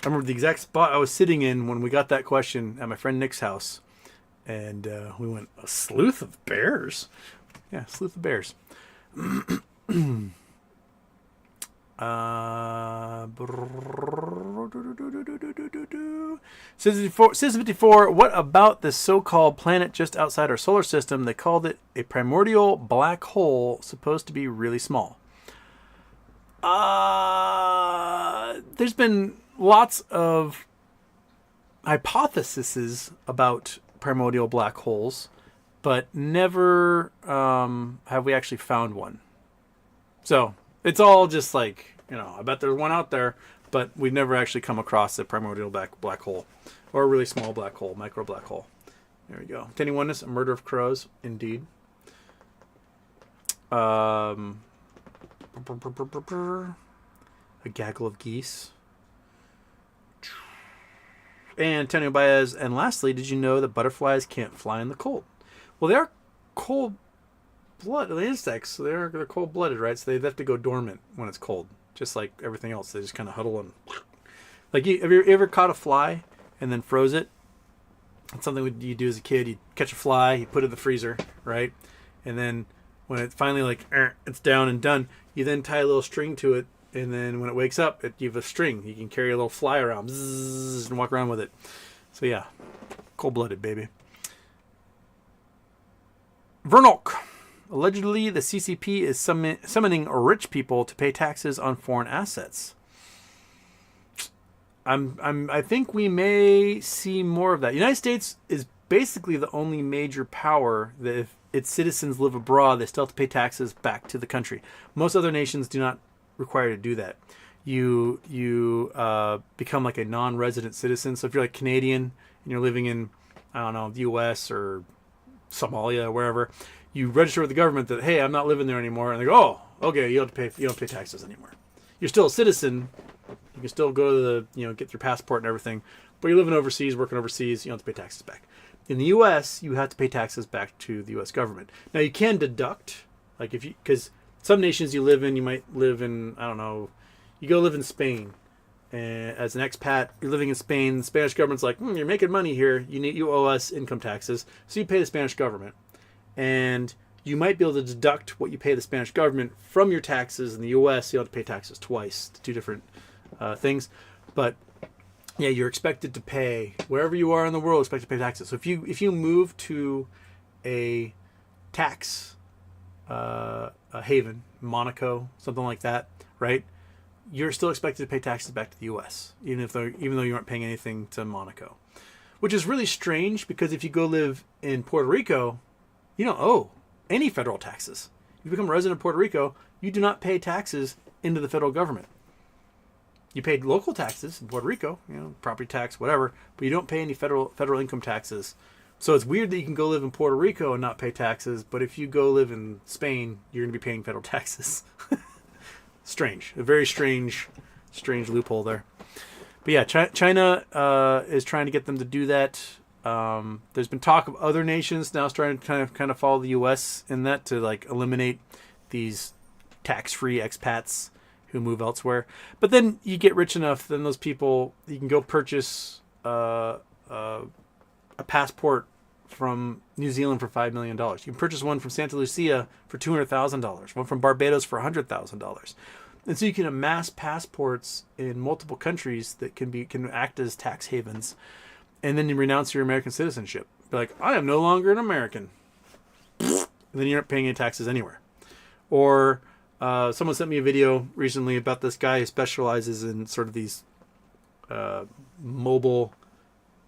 I remember the exact spot I was sitting in when we got that question at my friend Nick's house. And we went, a sleuth of bears? Yeah, sleuth of bears. Citizen54, what about this so-called planet just outside our solar system? They called it a primordial black hole, supposed to be really small. There's been lots of hypotheses about primordial black holes, but never have we actually found one. So it's all just like, I bet there's one out there, but we've never actually come across a primordial black hole, or a really small black hole, micro black hole. There we go. Attending oneness, a murder of crows, indeed. A gaggle of geese. And Antonio Baez. And lastly, did you know that butterflies can't fly in the cold? Well, they are cold-blooded insects. So they're cold-blooded, right? So they have to go dormant when it's cold, just like everything else. They just kind of huddle and like. Have you ever caught a fly and then froze it? It's something you do as a kid. You catch a fly, you put it in the freezer, right? And then when it finally it's down and done, you then tie a little string to it, and then when it wakes up, you have a string. You can carry a little fly around and walk around with it. So yeah, cold-blooded, baby. Vernok. Allegedly, the CCP is summoning rich people to pay taxes on foreign assets. I think we may see more of that. The United States is basically the only major power that if its citizens live abroad, they still have to pay taxes back to the country. Most other nations do not require you to do that. You become like a non-resident citizen. So if you're like Canadian and you're living in, I don't know, the U.S. or Somalia or wherever, you register with the government that, hey, I'm not living there anymore, and they go, oh, okay, you don't pay taxes anymore. You're still a citizen. You can still go to get your passport and everything, but you're living overseas, working overseas, you don't have to pay taxes back. In the U.S., you have to pay taxes back to the U.S. government. Now, you can deduct, because some nations you live in, you might live in, I don't know, you go live in Spain, and as an expat, you're living in Spain, the Spanish government's like, you're making money here, you owe us income taxes, so you pay the Spanish government. And you might be able to deduct what you pay the Spanish government from your taxes. In the U.S., you have to pay taxes twice to two different things. But yeah, you're expected to pay wherever you are in the world. Expected to pay taxes. So if you move to a tax a haven, Monaco, something like that, right? You're still expected to pay taxes back to the U.S. even though you aren't paying anything to Monaco, which is really strange because if you go live in Puerto Rico, you don't owe any federal taxes. If you become a resident of Puerto Rico, you do not pay taxes into the federal government. You pay local taxes in Puerto Rico, property tax, whatever, but you don't pay any federal income taxes. So it's weird that you can go live in Puerto Rico and not pay taxes, but if you go live in Spain, you're going to be paying federal taxes. Strange. A very strange loophole there. But yeah, China is trying to get them to do that. There's been talk of other nations now starting to kind of follow the U.S. in that to eliminate these tax-free expats who move elsewhere. But then you get rich enough, then those people, you can go purchase a passport from New Zealand for $5 million. You can purchase one from Santa Lucia for $200,000, one from Barbados for $100,000. And so you can amass passports in multiple countries that can act as tax havens. And then you renounce your American citizenship. Be like, I am no longer an American. And then you're not paying any taxes anywhere. Or someone sent me a video recently about this guy who specializes in sort of these mobile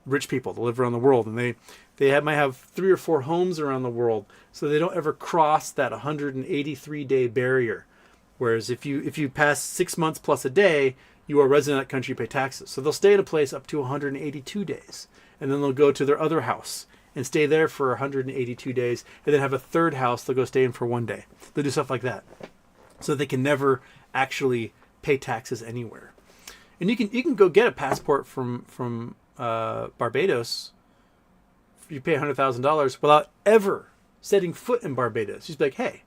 rich people that live around the world. And they might have 3 or 4 homes around the world. So they don't ever cross that 183-day barrier. Whereas if you pass 6 months plus a day, you are a resident of that country, you pay taxes. So they'll stay at a place up to 182 days. And then they'll go to their other house and stay there for 182 days. And then have a third house they'll go stay in for 1 day. They'll do stuff like that. So they can never actually pay taxes anywhere. And you can go get a passport from Barbados. You pay $100,000 without ever setting foot in Barbados. You just be like, hey,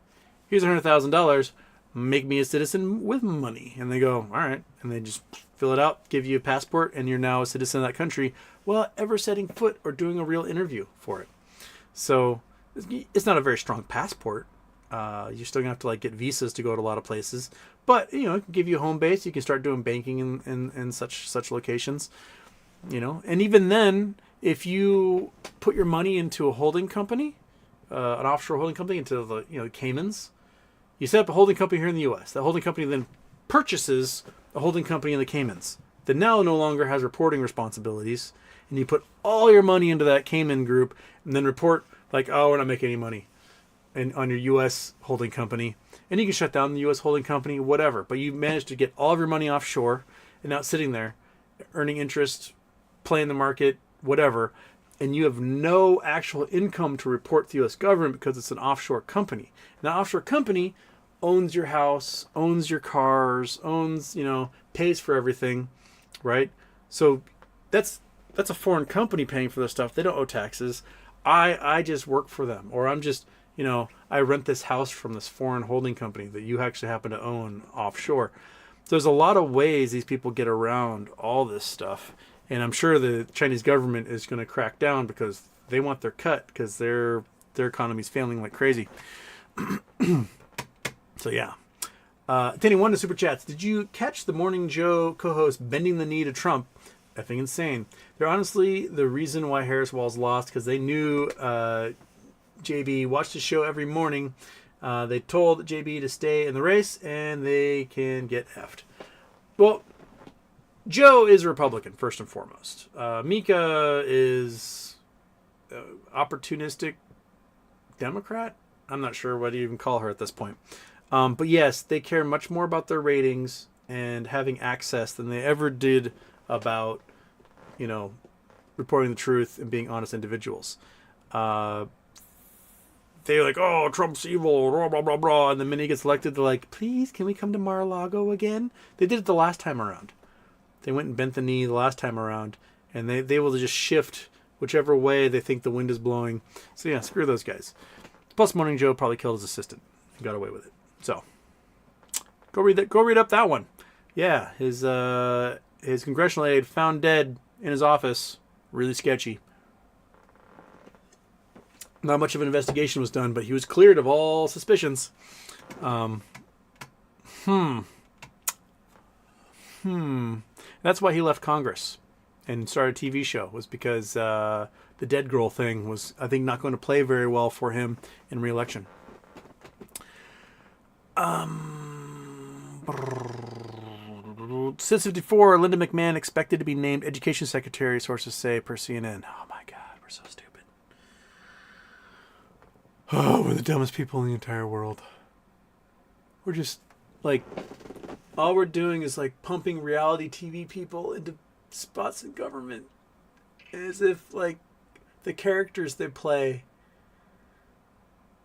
here's $100,000. Make me a citizen with money. And they go, all right. And they just fill it out, give you a passport, and you're now a citizen of that country without ever setting foot or doing a real interview for it. So it's not a very strong passport. You're still going to have to get visas to go to a lot of places. But, it can give you a home base. You can start doing banking in such locations. And even then, if you put your money into a holding company, an offshore holding company into the Caymans, you set up a holding company here in the U.S. That holding company then purchases a holding company in the Caymans that now no longer has reporting responsibilities. And you put all your money into that Cayman group and then report we're not making any money on your U.S. holding company. And you can shut down the U.S. holding company, whatever. But you managed to get all of your money offshore and now it's sitting there earning interest, playing the market, whatever. and you have no actual income to report to the U.S. government because it's an offshore company. And that offshore company owns your house, owns your cars, owns, pays for everything, right? So that's a foreign company paying for this stuff. They don't owe taxes. I just work for them, or I'm just, I rent this house from this foreign holding company that you actually happen to own offshore. There's a lot of ways these people get around all this stuff. And I'm sure the Chinese government is going to crack down because they want their cut because their economy's failing like crazy. So, yeah. Tanny, one to Super Chats. Did you catch the Morning Joe co-host bending the knee to Trump? Effing insane. They're honestly the reason why Harris Walls lost, because they knew JB watched the show every morning. They told JB to stay in the race, and they can get effed. Well, Joe is a Republican, first and foremost. Mika is opportunistic Democrat. I'm not sure what you even call her at this point. But yes, they care much more about their ratings and having access than they ever did about, reporting the truth and being honest individuals. They're like, oh, Trump's evil, blah, blah, blah, blah. And the minute he gets elected, they're like, please, can we come to Mar-a-Lago again? They did it the last time around. They went and bent the knee the last time around, and they will just shift whichever way they think the wind is blowing. So yeah, screw those guys. Plus, Morning Joe probably killed his assistant and got away with it. So go read that. Go read up that one. Yeah, his congressional aide found dead in his office. Really sketchy. Not much of an investigation was done, but he was cleared of all suspicions. That's why he left Congress and started a TV show, was because the dead girl thing was, I think, not going to play very well for him in re-election. Since 54, Linda McMahon expected to be named Education Secretary, sources say, per CNN. Oh my God, we're so stupid. Oh, we're the dumbest people in the entire world. We're just, all we're doing is, pumping reality TV people into spots in government. As if, the characters they play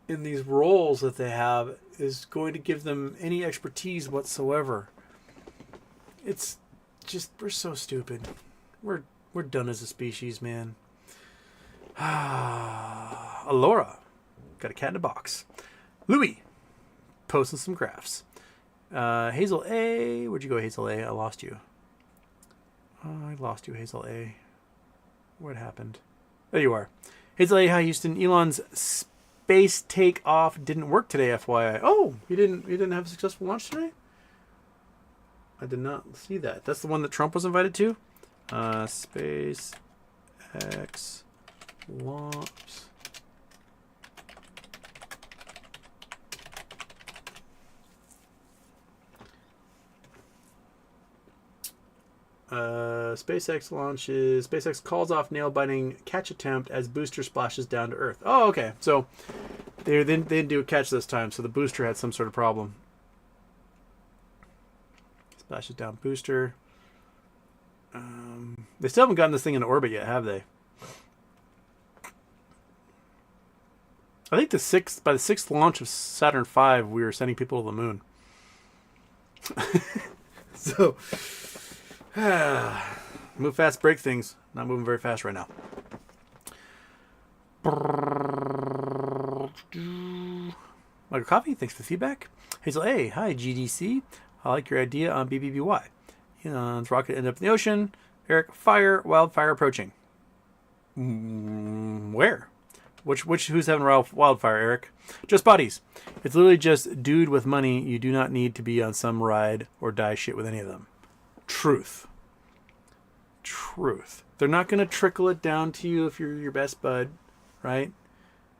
in these roles that they have is going to give them any expertise whatsoever. It's just, we're so stupid. We're done as a species, man. Alora. Got a cat in a box. Louis. Posting some graphs. Hazel A. Where'd you go, Hazel A? I lost you. I lost you, Hazel A. What happened? There you are. Hazel A. Hi, Houston. Elon's space takeoff didn't work today, FYI. Oh, you didn't have a successful launch today? I did not see that. That's the one that Trump was invited to? SpaceX launch. SpaceX launches. SpaceX calls off nail-biting catch attempt as booster splashes down to Earth. Oh, okay. So they didn't do a catch this time, so the booster had some sort of problem. Splashes down booster. They still haven't gotten this thing into orbit yet, have they? I think by the sixth launch of Saturn V, we were sending people to the moon. So, move fast, break things. Not moving very fast right now. Michael Coffee, thanks for the feedback. Hazel A, hi GDC. I like your idea on BBBY. Elon's rocket ended up in the ocean. Eric, wildfire approaching. Where? Who's having wildfire, Eric? Just bodies. It's literally just dude with money. You do not need to be on some ride or die shit with any of them. Truth. They're not going to trickle it down to you if you're your best bud, right?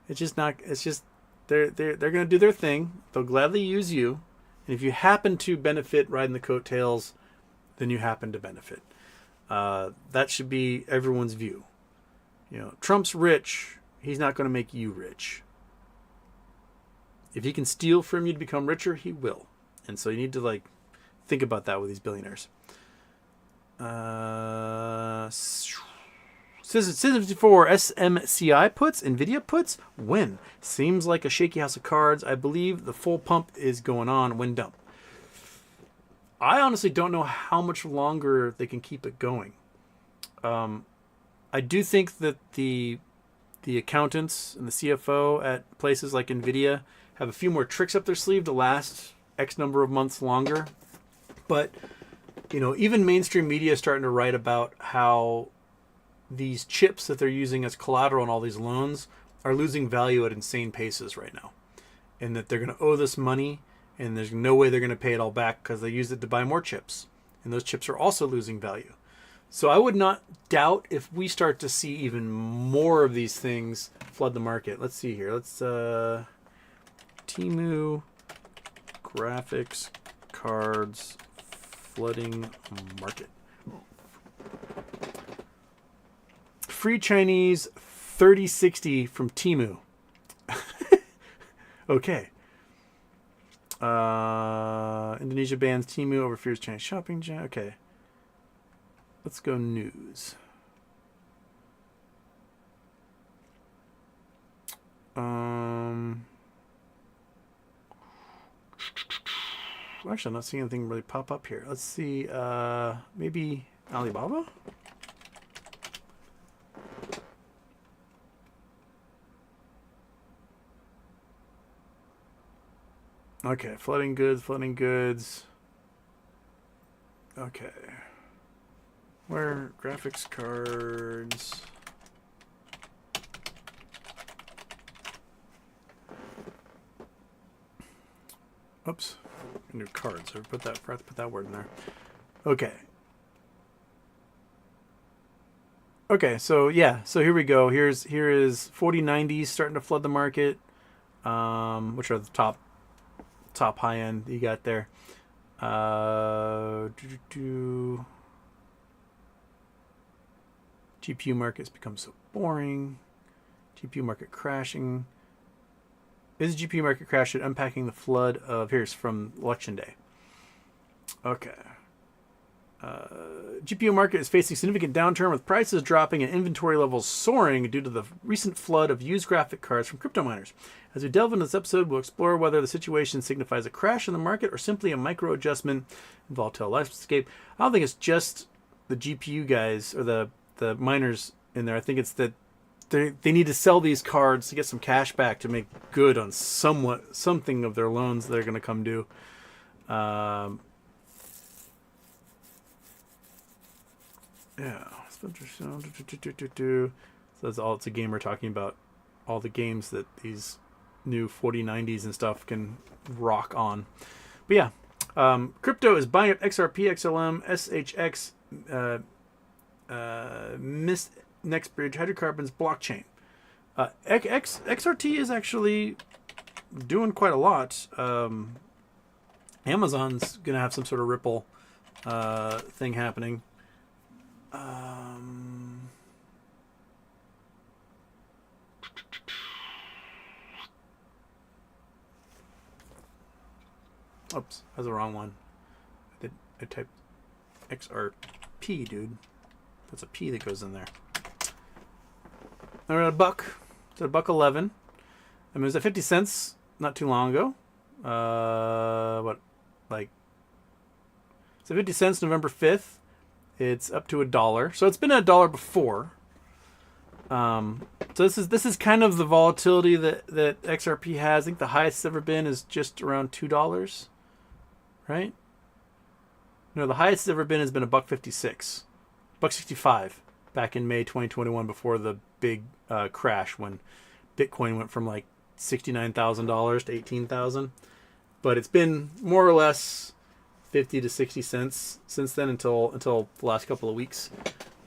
It's just they're going to do their thing. They'll gladly use you. And if you happen to benefit riding the coattails, then you happen to benefit. That should be everyone's view. Trump's rich. He's not going to make you rich. If he can steal from you to become richer, he will. And so you need to think about that with these billionaires. Citizen 54 SMCI puts, Nvidia puts, win. Seems like a shaky house of cards. I believe the full pump is going on. Win dump. I honestly don't know how much longer they can keep it going. I do think that the accountants and the CFO at places like Nvidia have a few more tricks up their sleeve to last X number of months longer. But, even mainstream media is starting to write about how these chips that they're using as collateral in all these loans are losing value at insane paces right now. And that they're going to owe this money, and there's no way they're going to pay it all back because they used it to buy more chips. And those chips are also losing value. So I would not doubt if we start to see even more of these things flood the market. Let's see here. Let's Temu graphics cards flooding market. Free Chinese 3060 from Temu. Okay. Indonesia bans Temu over fears Chinese shopping. Okay. Let's go news. Actually, I'm not seeing anything really pop up here. Let's see. Maybe Alibaba? Okay, flooding goods. Okay. Where graphics cards? Oops, new cards. I forgot to put that word in there. Okay. Okay, so yeah, so here we go. Here is 4090s starting to flood the market, which are the top high end you got there. GPU market's become so boring. GPU market crashing. Is GPU market crash at unpacking the flood of... Here's from election day. Okay. GPU market is facing significant downturn with prices dropping and inventory levels soaring due to the recent flood of used graphic cards from crypto miners. As we delve into this episode, we'll explore whether the situation signifies a crash in the market or simply a micro adjustment in volatile landscape. I don't think it's just the GPU guys or the miners in there. I think it's that they need to sell these cards to get some cash back to make good on something of their loans they're going to come due. Yeah. So that's all. It's a gamer talking about all the games that these new 4090s and stuff can rock on. But yeah, crypto is buying up XRP, XLM, SHX, Mist, NextBridge, hydrocarbons, blockchain. XRT is actually doing quite a lot. Amazon's going to have some sort of Ripple thing happening. Oops, that's the wrong one. I typed XRP, dude. That's a P that goes in there. We're at a buck. It's at $1.11. I mean, it was at 50 cents not too long ago. It's at 50 cents November 5th. It's up to $1. So it's been at $1 before. So this is kind of the volatility that XRP has. I think the highest it's ever been is just around $2. Right? No, the highest it's ever been has been $1.56. $1.65 back in May 2021 before the big crash when Bitcoin went from like $69,000 to $18,000. But it's been more or less 50 to 60 cents since then until the last couple of weeks.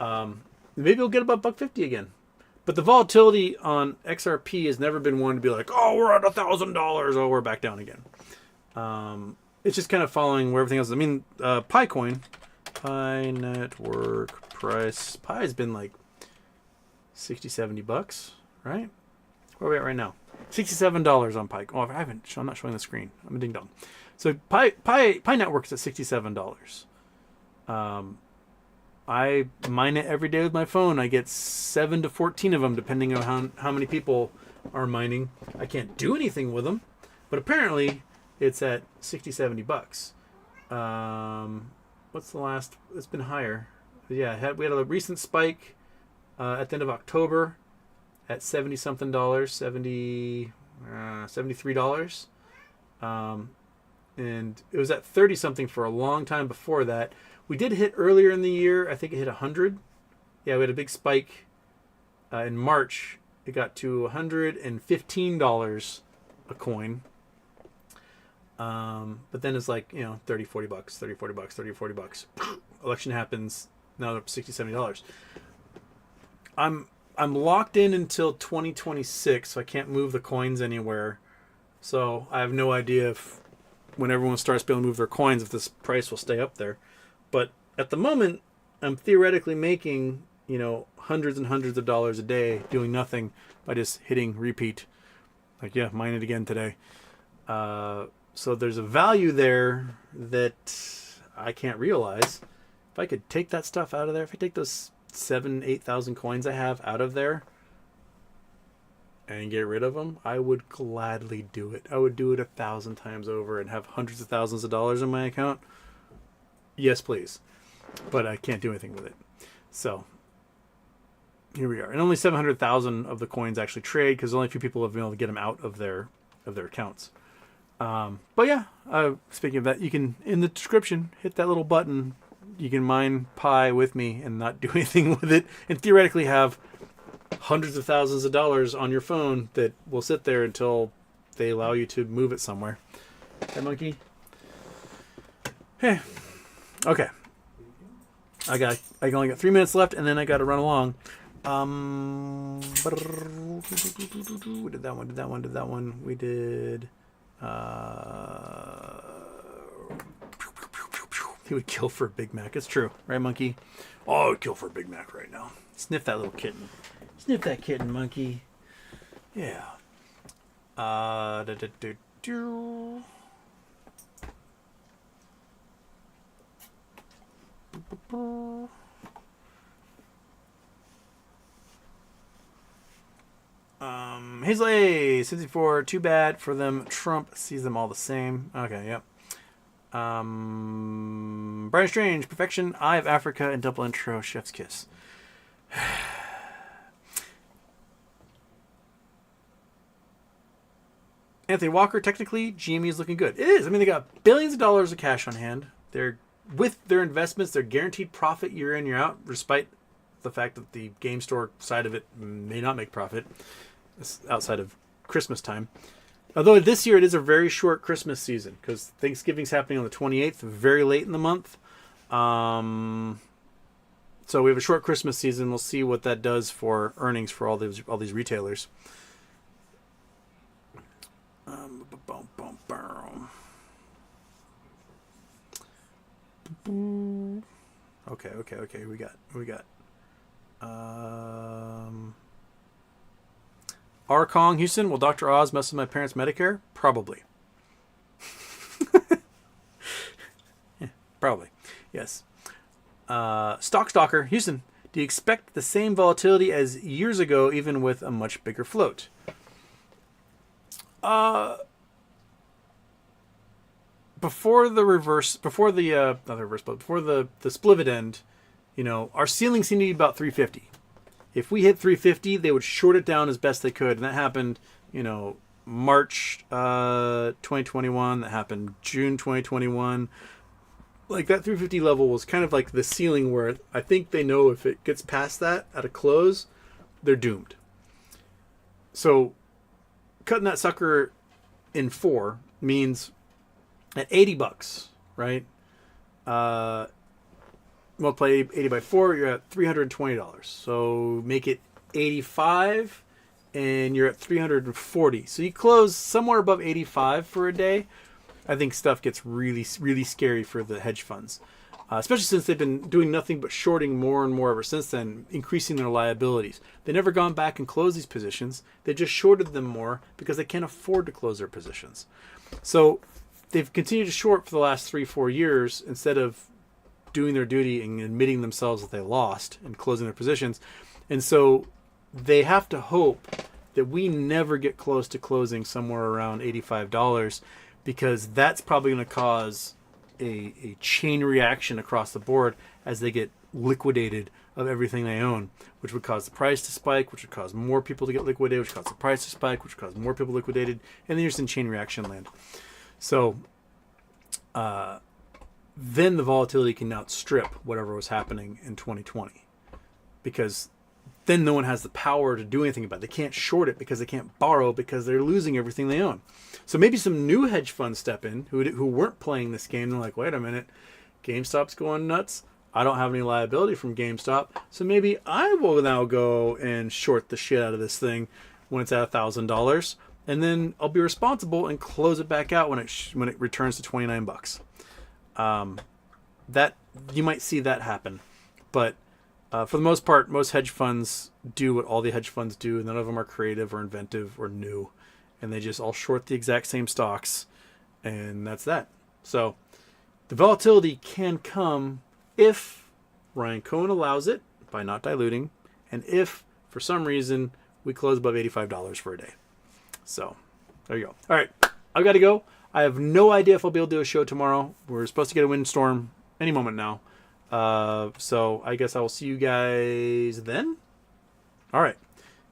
Maybe we'll get about $1.50 again. But the volatility on XRP has never been one to be like, oh, we're at $1,000. Oh, we're back down again. It's just kind of following where everything else is. I mean, Pi network price. Pi has been like $60-$70, right? Where are we at right now? $67 on Pi. Oh, I'm not showing the screen. I'm a ding dong. So Pi network is at $67. I mine it every day with my phone. I get 7 to 14 of them, depending on how many people are mining. I can't do anything with them, but apparently it's at 60, 70 bucks. What's the last? It's been higher. Yeah, we had a recent spike at the end of October at 70 something dollars, $73. And it was at 30 something for a long time before that. We did hit earlier in the year. I think it hit 100. Yeah, we had a big spike in March. It got to $115 a coin. But then it's like, 30, 40 bucks, 30, 40 bucks, 30, 40 bucks. Election happens. Now they're up $60, $70. I'm locked in until 2026, so I can't move the coins anywhere. So I have no idea if when everyone starts being able to move their coins, if this price will stay up there. But at the moment, I'm theoretically making, hundreds and hundreds of dollars a day doing nothing by just hitting repeat. Like, yeah, mine it again today. So there's a value there that I can't realize. If I could take that stuff out of there, if I take those 8,000 coins I have out of there and get rid of them, I would gladly do it. I would do it 1,000 times over and have hundreds of thousands of dollars in my account. Yes, please. But I can't do anything with it. So here we are. And only 700,000 of the coins actually trade because only a few people have been able to get them out of their accounts. But yeah, speaking of that, you can, in the description, hit that little button. You can mine Pi with me and not do anything with it, and theoretically have hundreds of thousands of dollars on your phone that will sit there until they allow you to move it somewhere. Hey, monkey. Hey. Okay. I only got 3 minutes left, and then I got to run along. We did that one. We did. He would kill for a Big Mac. It's true, right, monkey? Oh, I would kill for a Big Mac right now. Sniff that little kitten. Sniff that kitten, monkey. Yeah. Hazel A, 64, too bad for them. Trump sees them all the same. Okay, yep. Brian Strange, perfection, Eye of Africa, and double intro, chef's kiss. Anthony Walker, technically, GME is looking good. It is. I mean, they got billions of dollars of cash on hand. They're with their investments, they're guaranteed profit year in, year out, despite the fact that the game store side of it may not make profit outside of Christmas time. Although this year it is a very short Christmas season because Thanksgiving's happening on the 28th, very late in the month. So we have a short Christmas season. We'll see what that does for earnings for all these retailers. Okay. We got. R. Kong, Houston, will Dr. Oz mess with my parents' Medicare? Probably. Yeah, probably. Yes. Stalker, Houston, do you expect the same volatility as years ago, even with a much bigger float? Before the splivet end, our ceiling seemed to be about 350. If we hit 350, they would short it down as best they could. And that happened, March 2021. That happened June 2021. Like that 350 level was kind of like the ceiling where I think they know if it gets past that at a close, they're doomed. So cutting that sucker in 4 means at 80 bucks, right? Multiply 80 by 4, you're at $320. So make it 85 and you're at 340. So you close somewhere above 85 for a day. I think stuff gets really, really scary for the hedge funds, especially since they've been doing nothing but shorting more and more ever since then, increasing their liabilities. They've never gone back and closed these positions. They just shorted them more because they can't afford to close their positions. So they've continued to short for the last 3-4 years instead of doing their duty and admitting themselves that they lost and closing their positions. And so they have to hope that we never get close to closing somewhere around $85, because that's probably going to cause a chain reaction across the board as they get liquidated of everything they own, which would cause the price to spike, which would cause more people to get liquidated, which would cause the price to spike, which would cause more people liquidated, and then you're just in chain reaction land. So then the volatility can outstrip whatever was happening in 2020, because then no one has the power to do anything about it. They can't short it because they can't borrow, because they're losing everything they own. So maybe some new hedge funds step in who weren't playing this game. They're like, wait a minute, GameStop's going nuts. I don't have any liability from GameStop, so maybe I will now go and short the shit out of this thing when it's at $1,000, and then I'll be responsible and close it back out when it returns to $29. That you might see that happen, but for the most part, most hedge funds do what all the hedge funds do. None of them are creative or inventive or new, and they just all short the exact same stocks, and that's that. So the volatility can come if Ryan Cohen allows it by not diluting, and if for some reason we close above $85 for a day. So there you go. All right, I've got to go. I have no idea if I'll be able to do a show tomorrow. We're supposed to get a windstorm any moment now. So I guess I will see you guys then. All right.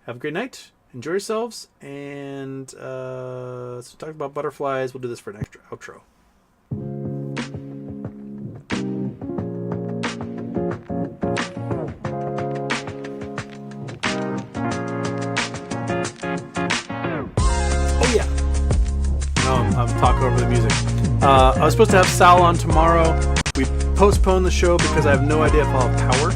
Have a great night. Enjoy yourselves. And let's talk about butterflies. We'll do this for an extra outro. Oh, yeah. No, I'm talking over the music. I was supposed to have Sal on tomorrow. We postponed the show because I have no idea if I'll have power.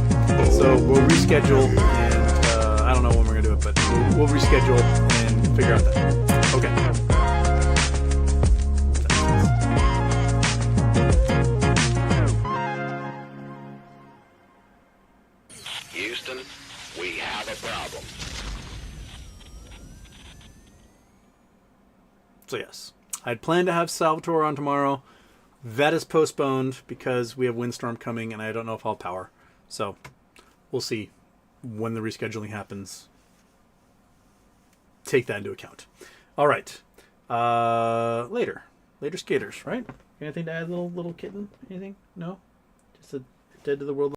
So we'll reschedule, and I don't know when we're going to do it, but we'll reschedule and figure out that. Okay. Houston, we have a problem. So yes, I had planned to have Salvatore on tomorrow. That is postponed because we have windstorm coming, and I don't know if I'll have power. So we'll see when the rescheduling happens. Take that into account. All right. Later skaters, right? Anything to add, little kitten? Anything? No? Just a dead to the world.